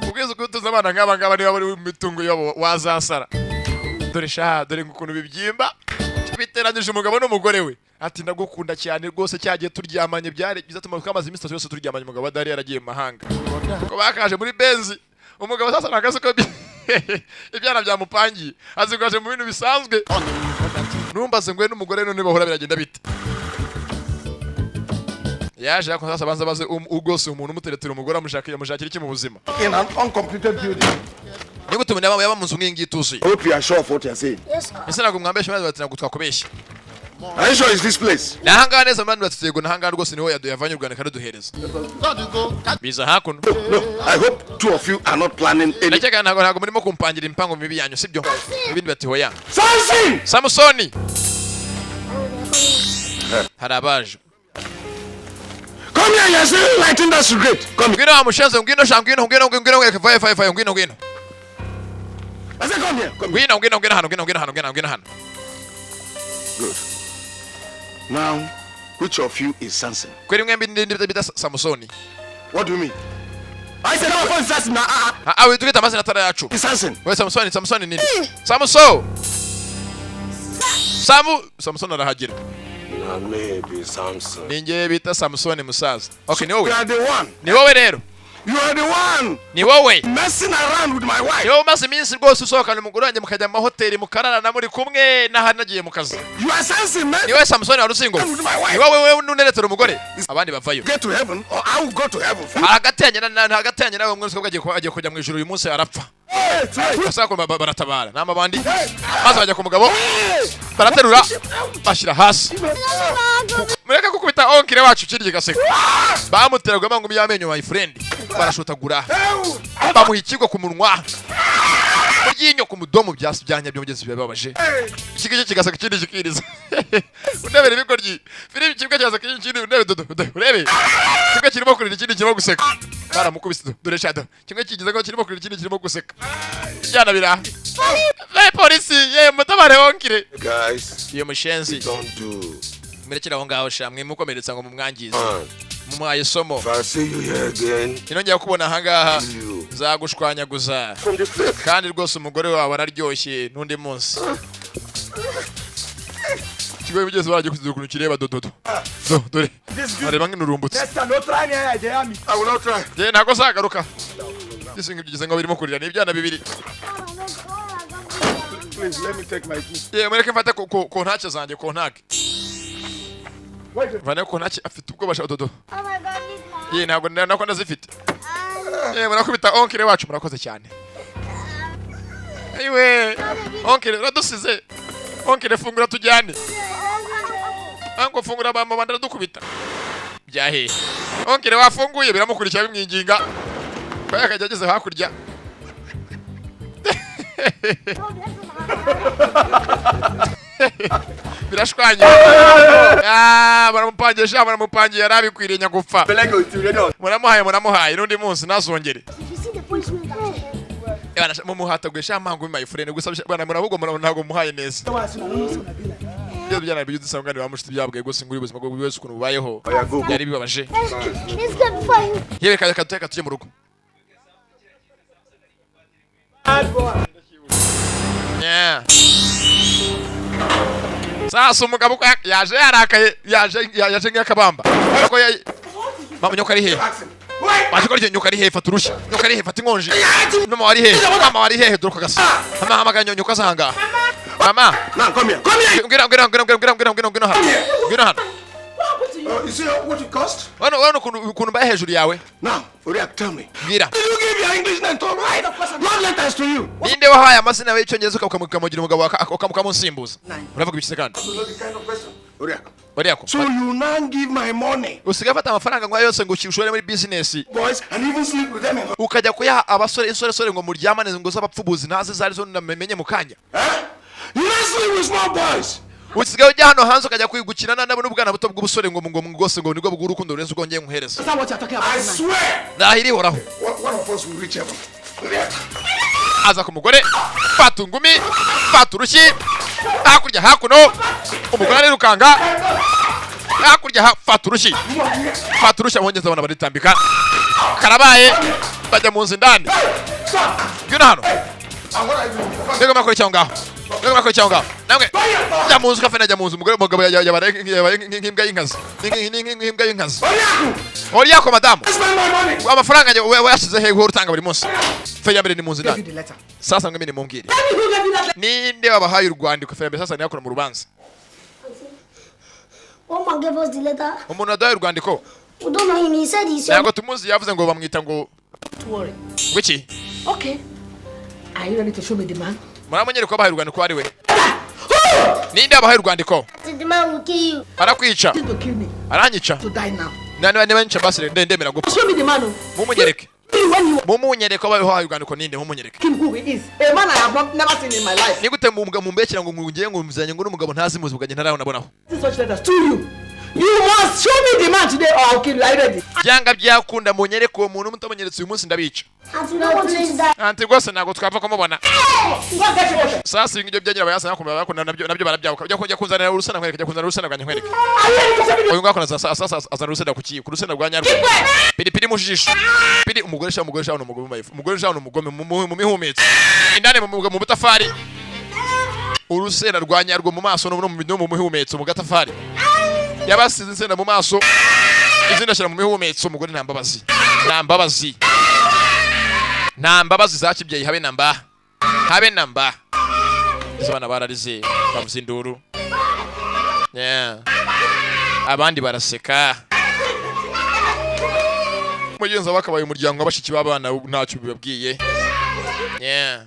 ubwiza kutuza abana nk'aba ngaba niba bari mu mitungo yabo wazasara dore ukuntu bibyimba biteranyije umugabo n'umugore we ati ndagukunda cyane rwose cyagiye turyamanye byari byiza twamaze iminsi yose turyamanye umugabo adari yaragiye mu mahanga ko bakaje muri benzi umugabo sasa nagaze ko ibyana byamupangiye azigwaje mu bintu bisanzwe numbaze ngwe n'umugore none bahora biragenda bite yaje ako sasa baze ugose umuntu umuteretera umugore amushakira iki mu buzima In an uncompleted building. Niko tumenya yaba munzu ngingi tuzi. Hope you are sure of what you are saying. Yes, sir. Ese nago mwambeshe maze batina gutwa kubeshya. Are you sure it's this place? Na hanga neza mbandu batego na hanga rwose niho yavanye Rwanda kandi duhereza. Biza hakuno. No, I hope two of you are not planning any. Ndakeka ntago murimo kumpangira impango mibi yanyu sibyo. Ibindi bati hoya. Samson! Samusoni. Harabaje. Come here, you're still lighting that cigarette. Come here. Ngwino amushenze ngwino shangwino ngwino fire ngwino. I said come here. Come here. Ngwino hano. Good. Now, which of you is Samson? Kweli mwembi ndi bita Samusoni. What do you mean? I said our phone is Samson. We tugeta amazina atara yacu. It's Samson. We Samusoni nini? Samusoni arahagera. Nah, maybe Samson. Ninge bita Samusoni musaza. Okay, ni wowe. You are the one. Ni wowe rero. You are the one. Ni wowe. Messing around with my wife. Yo maze iminsi rwose usohokana umugore wanjye mukajya mu hoteli mukarara na muri kumwe nahanagiye mu kazi. You are Samson, man. Ni wowe Samusoni wa Rusingo. Ni wowe nuneretera umugore. Abandi bavayo. Get to heaven or I will go to heaven. Hagati nawe mwese agiye kujya mu ijuru uyu munsi arapfa. Basako baratabara. Namabandi. Maze bajya ku mugabo. Baraterura. Bashira hasi. Mureka kukubita onkire wacu kirye gaseka. Bamuteraga bangumi yamenyo my friend. Barashotagura. Bamuha ikigo ku munwa. Muryinyo ku mudomo byasbyanya byongeze bibabaje. Ikigije kigaseka kindi kikiriza. Unebere bigoryi. Filipe kibwa cyaza kindi unebe dodo. Urebe. Kibwa kirimo kurira ikindi kirimo guseka. Baramukubise dore shado. Kimwe kigize ko kirimo kurira ikindi kirimo guseka. Cyana bira. Polisi ye mutabare onkire. Guys, iyo mushenzi don't do. Merekera aho ngaho shamwe mukomeretsa ngo mumwangize. Mumuhaye somo. If I see you here again, inongera kubona ahangaha zagushwanyaguza kandi rwose umugore wawe araryoshye nundi munsi. Kigoye bigeze baje kuzukuru kireba dododo. Dore. Areba nk'inurumbutse. I will not try. Je ntago zagaruka. Gisinga bigeze ngo birimo kurira n'ibyana bibiri. Please let me take my key. Mureke mfate ko ntacyo zanjye ko ntake. Vane ko ntacyo afite ubwo basha dodo. Oh my God, Ntago nako ndazifite. Murakubita onkire wacu murakoze cyane. Ayiwe. Onkire radusize. Onkire fungura tujyane. Ango fungura bamba bandara dukubita. Byahe. Onkire wafunguye biramukurikira bimwinginga. Baya kajageze hakurya. Birashwanye. Baramupangisha yarabikwiriye nyagupfa. Muramuhaye nundi munsi nazongere. Mumuhatagwisha amangu my friend gusa bana muravugo ntago muhaye neza. Byo byana byo dusanga ni bamushiti byabwe gusa nguri buzima bwo wese ukuntu bubayeho. Yari bibabaje. Yewe kateka tuje mu rugo. Yeah. Sasa umugabo yaje yarakaye yaje nk'akabamba. Ariko nyoka ari he? Baje nyoka ari he faturushi. Nyoka ari he fata inkonje. Mama wari he? Mama wari he duruka gasa. Mama hamaganyo nyoka zanga. Mama, now come here. Come here. Ngwino hano. You see what it cost? Wano kunu ba hejuru yawe. Now, Uriak, tell me. Gira. Did you give your English name to right? Love letters to you. Ninde wahaye amazina y'icyongereza ukamugira umugabo ukamusimbuza. Uravuga ibiki kandi? Uriak. So you now give my money. Usigafata amafaranga ngo yose ngo ushore muri business. Boys, and even sleep with them. Ukajya kuyaha abasore insore ngo muryamane ngo z'abapfubuzi ntaze zari zo namenye mukanya. You not sleep with small boys. Usigaye ujya hano hanze ukajya kwigukina nabo n'ubwana buto bw'ubusore ngo rwose ngo nibwo bw'urukundo rurenze uko ngiye nkuhereza. I swear. Ndahiri horaho. One of us will reach heaven. Aza ku mugore fata ingumi fata urushyi hakurya hakuno umugore arirukanga hakurya fata urushyi abongeza abana baritambika karabaye bajya mu nzu indani. Ngwino hano. Ndego makore cyangwa namwe jya mu nzu kafena jya mu nzu umugabo yabaye nk'imbwa y'inkazi nk'imbwa y'inkazi. Oriyako madamu amafaranga wayashize he uhora utanga buri munsi fe yambere ni mu nzu ndani. Sasa ngwe mumbwire ninde wabahaye urwandiko fe yambere sasa yakora mu rubanza. Mama gave us the letter. Umuntu adaye urwandiko. We don't know him. He said he's Ntabwo tumuzi yavuze ngo bamwita ngo Don't worry. wiki. Okay. Are you ready to show me the man? Muramenyere ko abahaye urwandiko ari we. Ninde abahaye urwandiko? The man will kill you. Arakwica. To kill me. Aranyica. To die now. Nani banyica basire ndemera gupfa. Show me the man. Mumunyereke. Mumunyereke ko abahaye urwandiko ninde mumunyereke. King who he is. A man I have never seen in my life. Nigute mumbekira ngo ngiye ngo muzanye ngo n'umugabo ntazi muzi buganye ntaraho nabonaho. This is such letters to you. You must show me the man today or I'll kill you. Are you ready? Byanga byakunda munyereke uwo muntu mutamenyeretse uyu munsi ndabica. Anti rwose ntago twapfa kumubona. Sasa ibyo byagira bayasana kumva bakunda nabyo barabyabuka. Byo kujya kunzanira urusana nkwereke kunzanira urusana bwanye nkwereke. Uyu ngakona sasa azana urusana kuki ku rusana rwa nyarwo. Piri mujisho. Piri umugore sha n'umugome wife. Umugore sha n'umugome mu mihumetse. Indane mu butafari. Urusena rwa nyarwo mu maso no mu mihumetse mu gatafari. Yabasize insenda mu maso. Izina shira mu mihumetse umugore Nambabazi zakibye habe namba. Izabana bararize bavuze induru. Yeah. Abandi baraseka. Mugenza bakabaye umuryango abashiki babana ntacyo bibabwiye. Yeah.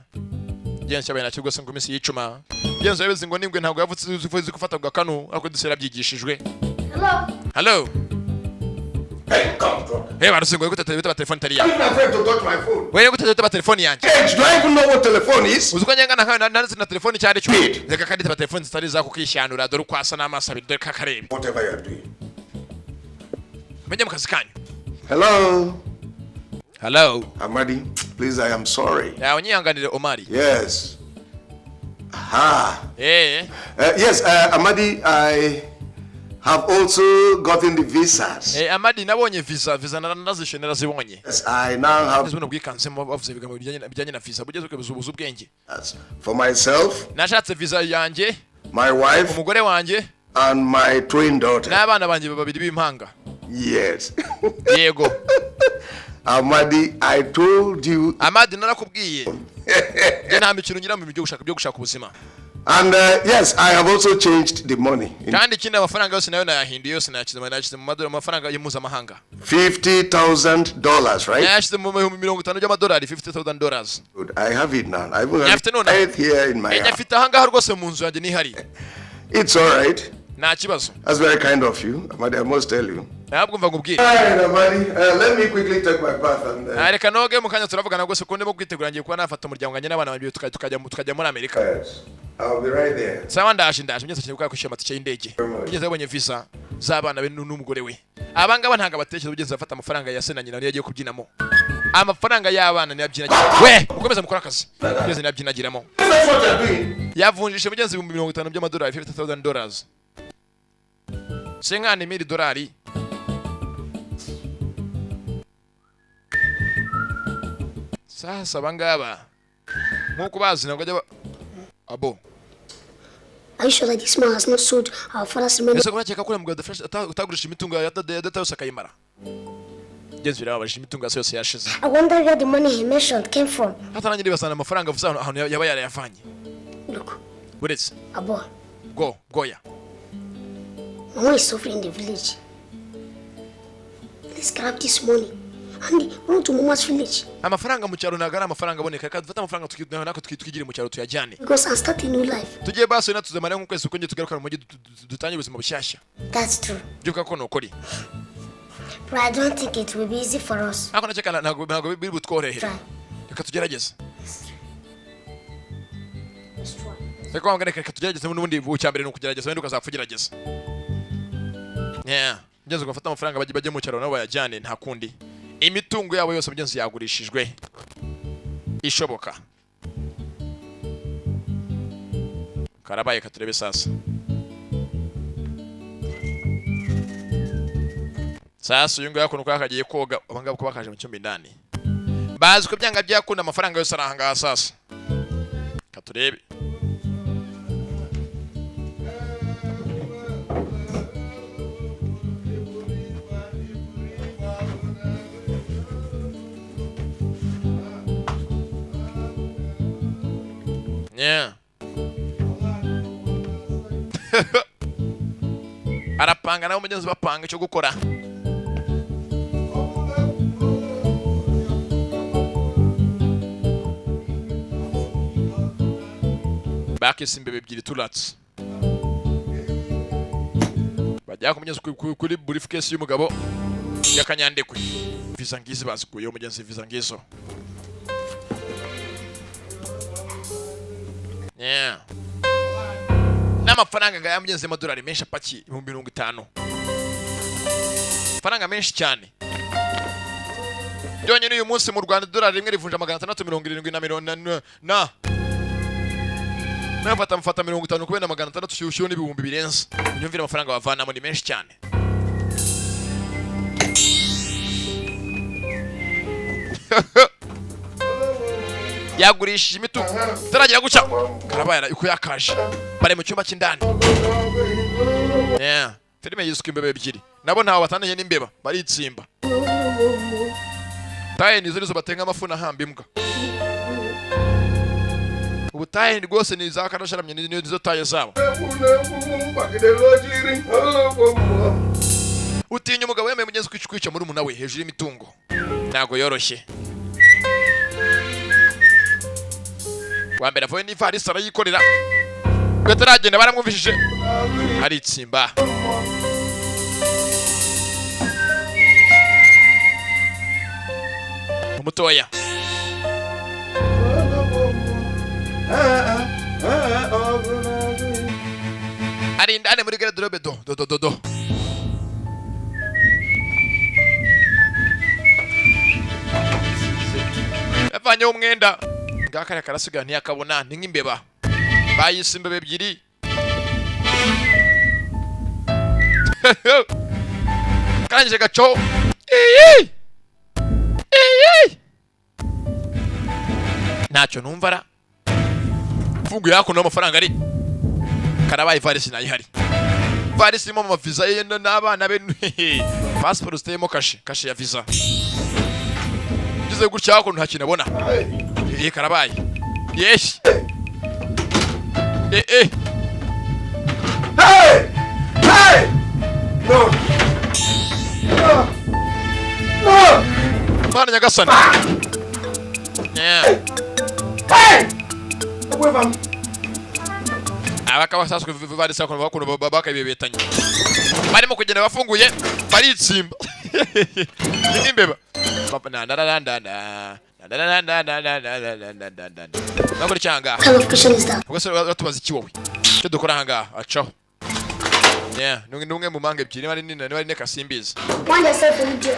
Genza cyabana cyo gose ngo imisi yicuma. Genza yabeze ngo ningwe ntabwo yavutse uzi gufata bwa kanu ako dusera byigishijwe. Hello. Hey, come on. Hey, baruse ngo gutata telefone tari I'm yanjye. not afraid to touch my phone. Wewe gutata telefone yanjye. Hey, do I even know what telephone is? Uzuko nyangana nka na telefone cyari cyo. Reka kandi telefone zitari za kukishanura dore kwasa n'amaso abiri dore kakarebe. Whatever you are doing. Menye mukazi kanyu. Hello, Amadi. Please, I am sorry. Ya unyihanganire Omari. Yes. Aha. Yes, Amadi, I have also gotten the visas. Amadi nabonye visa narazishe narazibonye. Yes, I now have. Ezwe nobwikanse mu bavuze bigambo bijyanye na visa bugeze ko bizubuza ubwenge. For myself. Nashatse visa yanjye. My wife. Umugore wanjye. And my twin daughter. N'abana banjye babiri b'impanga. Yes. Yego. Amadi, I told you. Amadi narakubwiye. Je nta mikino ngira mu byo gushaka ubuzima. And yes, I have also changed the money. Kandi kindi amafaranga yose nayo nayahinduye yose nayakize mu madolari amafaranga y'impuzamahanga. $50,000, right? Nayakize mu $50,000 y'amadolari, $50,000. Good. I have it now. I will have it here in my house. Nyafite ahangaha rwose mu nzu yanjye nihari. It's all right. Nta kibazo. That's very kind of you. Amadi, I must tell you. Ntabwo mva ngubwire. Alright, Amadi. Let me quickly take my bath and reka noge mu kanya turavugana rwose ko ndimo kwitegura ngiye kuba nafata umuryango wanjye n'abana banjye tukajya muri Amerika. Yes. I'll be right there. Sawa ndaje ngeze cyane kwa kwishyura amatike y'indege. Ngeze abonye visa z'abana be n'umugore we. Abangaba ntaga batekereza ugeze afata amafaranga ya sena nyina yagiye kubyinamo. Amafaranga y'abana ni yabyinagira. We ukomeza mukora akazi. Ngeze nabyinagiramo. That's what you're doing. Yavunjishe mugenzi $50,000 by'amadolari, $50,000. Sengane $1,000. Sasa bangaba nkuko bazi nabwo ajya abo. Are you sure that this man has not sold our father's money? Ese kurakeka ko mugabo utagurisha imitungo ya data yose akayimara. Genzi birabashije imitungo yose yashize. I wonder where the money he mentioned came from. Hata nanjye nibasana amafaranga avuze ahantu yaba yarayavanye. Look. Buretse. Abo. Goya. Mama is suffering in the village. Let's grab this money and run to Mama's village. Amafaranga mu cyaro nagara amafaranga aboneka kandi dufata amafaranga tukigire mu cyaro tuyajyane. Because I start a new life. Tugiye baso na tuzamara nko kwese uko ngiye tugaruka mu mujyi dutanye ubuzima bushyashya. That's true. Byuka ko nokori. But I don't think it will be easy for us. Ako nakeka ntago biri butworohere. Reka tugerageze. Reka wangane reka tugerageze n'ubundi bucyambere no kugerageza wenda ukazapfugerageza. Yeah. Ngenzi gufata amafaranga bajye mu cyaro nabo bayajyane nta kundi. Imitungo yabo yose mugenzi yagurishijwe. Ishoboka. Karabaye katurebe sasa. Sasa uyu nguyu yakunuka akagiye koga abangaba ko bakaje mu cyumba indani. Bazi ko byanga byakunda amafaranga yose arahanga sasa. Katurebe. Yeah. Arapanga nawe mugenzi bapanga icyo gukora. bakise imbebe ebyiri turatse bajya kumugeza kuri briefcase y'umugabo yakanyandekwe visa ngizi bazikuye umugenzi visa ngizo yeah n'amafaranga nga yamugenze amadolari menshi apaki 50,000 faranga menshi cyane byonyine uyu munsi mu Rwanda dolari rimwe rivunja 670 na nafata mfata 50 kubera 600 cyushiyo n'ibihumbi birenze nyumvira amafaranga bavanamo ni menshi cyane yagurishije imitu taragira guca karabayara uko yakaje bare mu cyumba cy'indani yeah filime yisuka imbebe ebyiri nabo ntaho batandanye n'imbeba baritsimba taye nizo batenga amafuna hamba imbwa ubutaye rwose ni za karasharamye nizo taye zabo utinya umugabo yemeye mugenzi kwica muri umuna we hejuru y'imitungo ntago yoroshye wambere avuye n'ivarisi arayikorera bataragenda baramwumvishije aritsimba umutoya arinda ane muri garderobe do yavanye umwenda ngakare karasiga ntiyakabona ni nk'imbeba bayise imbebe ebyiri karangije gaco ntacyo numvara fungu yako n'amafaranga ari karabaye ivarisi nayihari ivarisi irimo amaviza ye n'abana be passport ziteyemo kashe ya visa gize gutya hako nta kintu abona karabaye yeshi hey no Mana nyagasani yeah hey weva abaka basaswe vivarisa kono bakuno babaka ibebetanye barimo kugenda bafunguye baritsimba n'imbeba papa na bakora cyanga ubwo batubaza iki wowe cyo dukora hanga acaho yeah nunge mu manga ebyiri bari nina bari nekasimbiza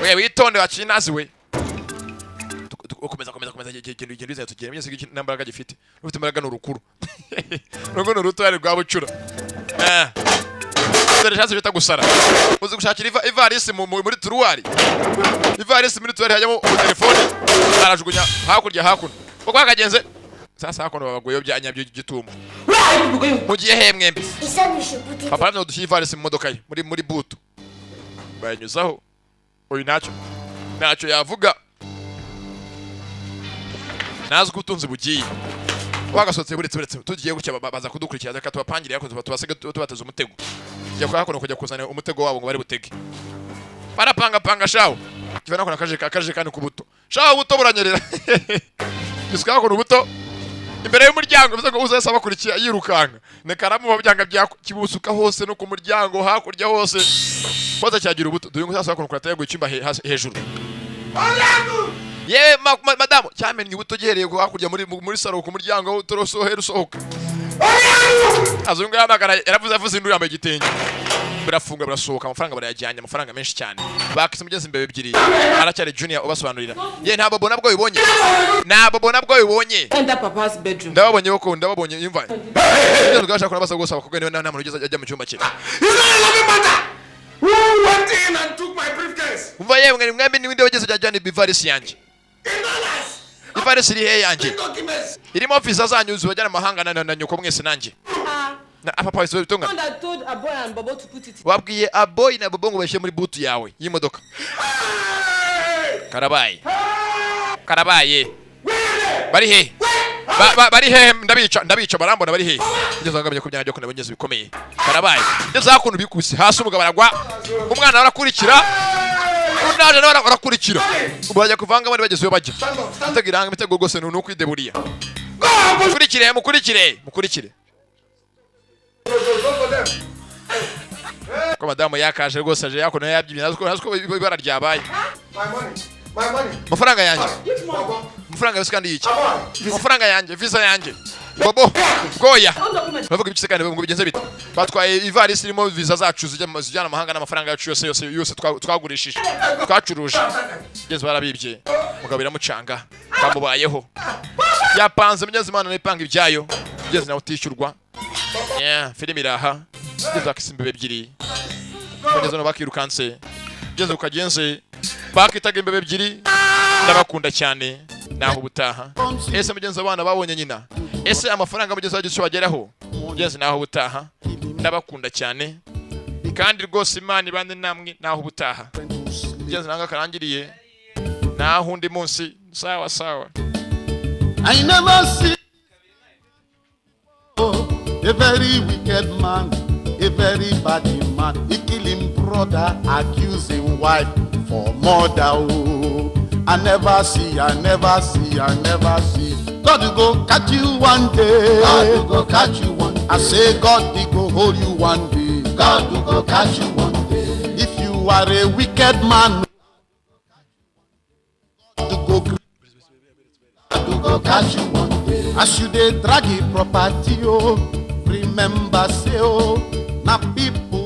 we witonde wacinazi we ukomeza igendo iza tugere myese iki nambaraga gifite ufite imbaraga n'urukuru nugo n'urutware rwa bucura dore chance bita gusara uzi gushakira ivarisi muri turuwari ivarisi muri turuwari hajyamo telefone arajugunya hakurya uko akagenze sasa hakono babagoyo byanya by'igitumo mugiye he mwembe papa no dushyi ivarisi mu modoka ye muri butu banyuzaho oyi nacho yavuga nazi gutunze bugiye wagasotse buretse tugiye gucya baza kudukurikira reka tubapangire yako tubasege tubateza umutego ya kwa hakono kujya kuzana umutego wabo ngo bari butege barapanga shawo kivana ko nakaje kandi kubuto shawo buto buranyerera giswa hakono buto imbere y'umuryango bivuze ngo uzasa bakurikiye yirukanga nekaramu babyanga byako kibusuka hose no ku muryango hakurya hose koza cyagira ubuto duyungu sasa hakono kurataye gucimba hejuru ye madamu cyamenye ubuto gihereye ko hakurya muri saro ku muryango utorosohera usohoka azungu yamagara yaravuze induru yambaye igitenge birafunga birasohoka amafaranga barayajyanye amafaranga menshi cyane bakise mugeze imbebe ebyiri aracyari junior ubasobanurira ye nta bobo nabwo bibonye enda papa's bedroom ndababonye imva ndio gashaka kuna basa gusaba kugwe niwe nta muntu ugeze ajya mu cyumba cye Who went in and took my briefcase? umva yemwe mwembe niwe wageze ajyanye bivarisi yanjye ivarisi iri he yanjye irimo office azanyuze bajyana amahanga na nyoko mwese nanjye na papa iso bitunga wabwiye aboy na bobo ngo bashe muri butu yawe y'imodoka karabaye bari he bari he ndabica barambona bari he ngeze ngabye ku byanjye ko nabonyeze bikomeye karabaye ngeze hakuno bikubise hasi umugabo aragwa umwana arakurikira unaje nawe arakurikira ubajya kuvanga abandi bagezeyo bajya ategiranga imitego gose nuko ideburiya mukurikire madamu yakaje rwose aje yakona yabyimye naziko ibara ryabaye. My money. Amafaranga yanjye. Amafaranga yose kandi yiki. Amafaranga yanjye, visa yanjye. Bobo, goya. Bavuga ibiki kandi ngo bigenze bite. Batwaye ivarisi irimo visa zacu zijyana amahanga n'amafaranga yacu yose twagurishije. Twacuruje. Geze barabibye. Mugabo iramucanga. Kamubayeho. Yapanze mugeze Imana n'ipanga ibyayo. Geze nawe utishyurwa. Filimi iraha. Geze akisimbe ebyiri. Kugeza no bakirukanse. Geze ukagenze. Bakitaga imbebe ebyiri. Ndabakunda cyane. Naho ubutaha. Ese mugenzi abana babonye nyina. Ese amafaranga mugenzi wagize wageraho. Mugenzi naho ubutaha. Ndabakunda cyane. Kandi rwose Imana ibande namwe naho ubutaha. Mugenzi nanga karangiriye. Naho undi munsi sawa sawa. I never see a very wicked man, a very bad man. He kill him brother, accuse him wife for murder. Oh, I never see. God will go catch you one day. God will go catch you one day. I say God will go hold you one day. God will go catch you one day. If you are a wicked man, God will go catch you one day. As you dey drag it property, oh, remember say, oh, now people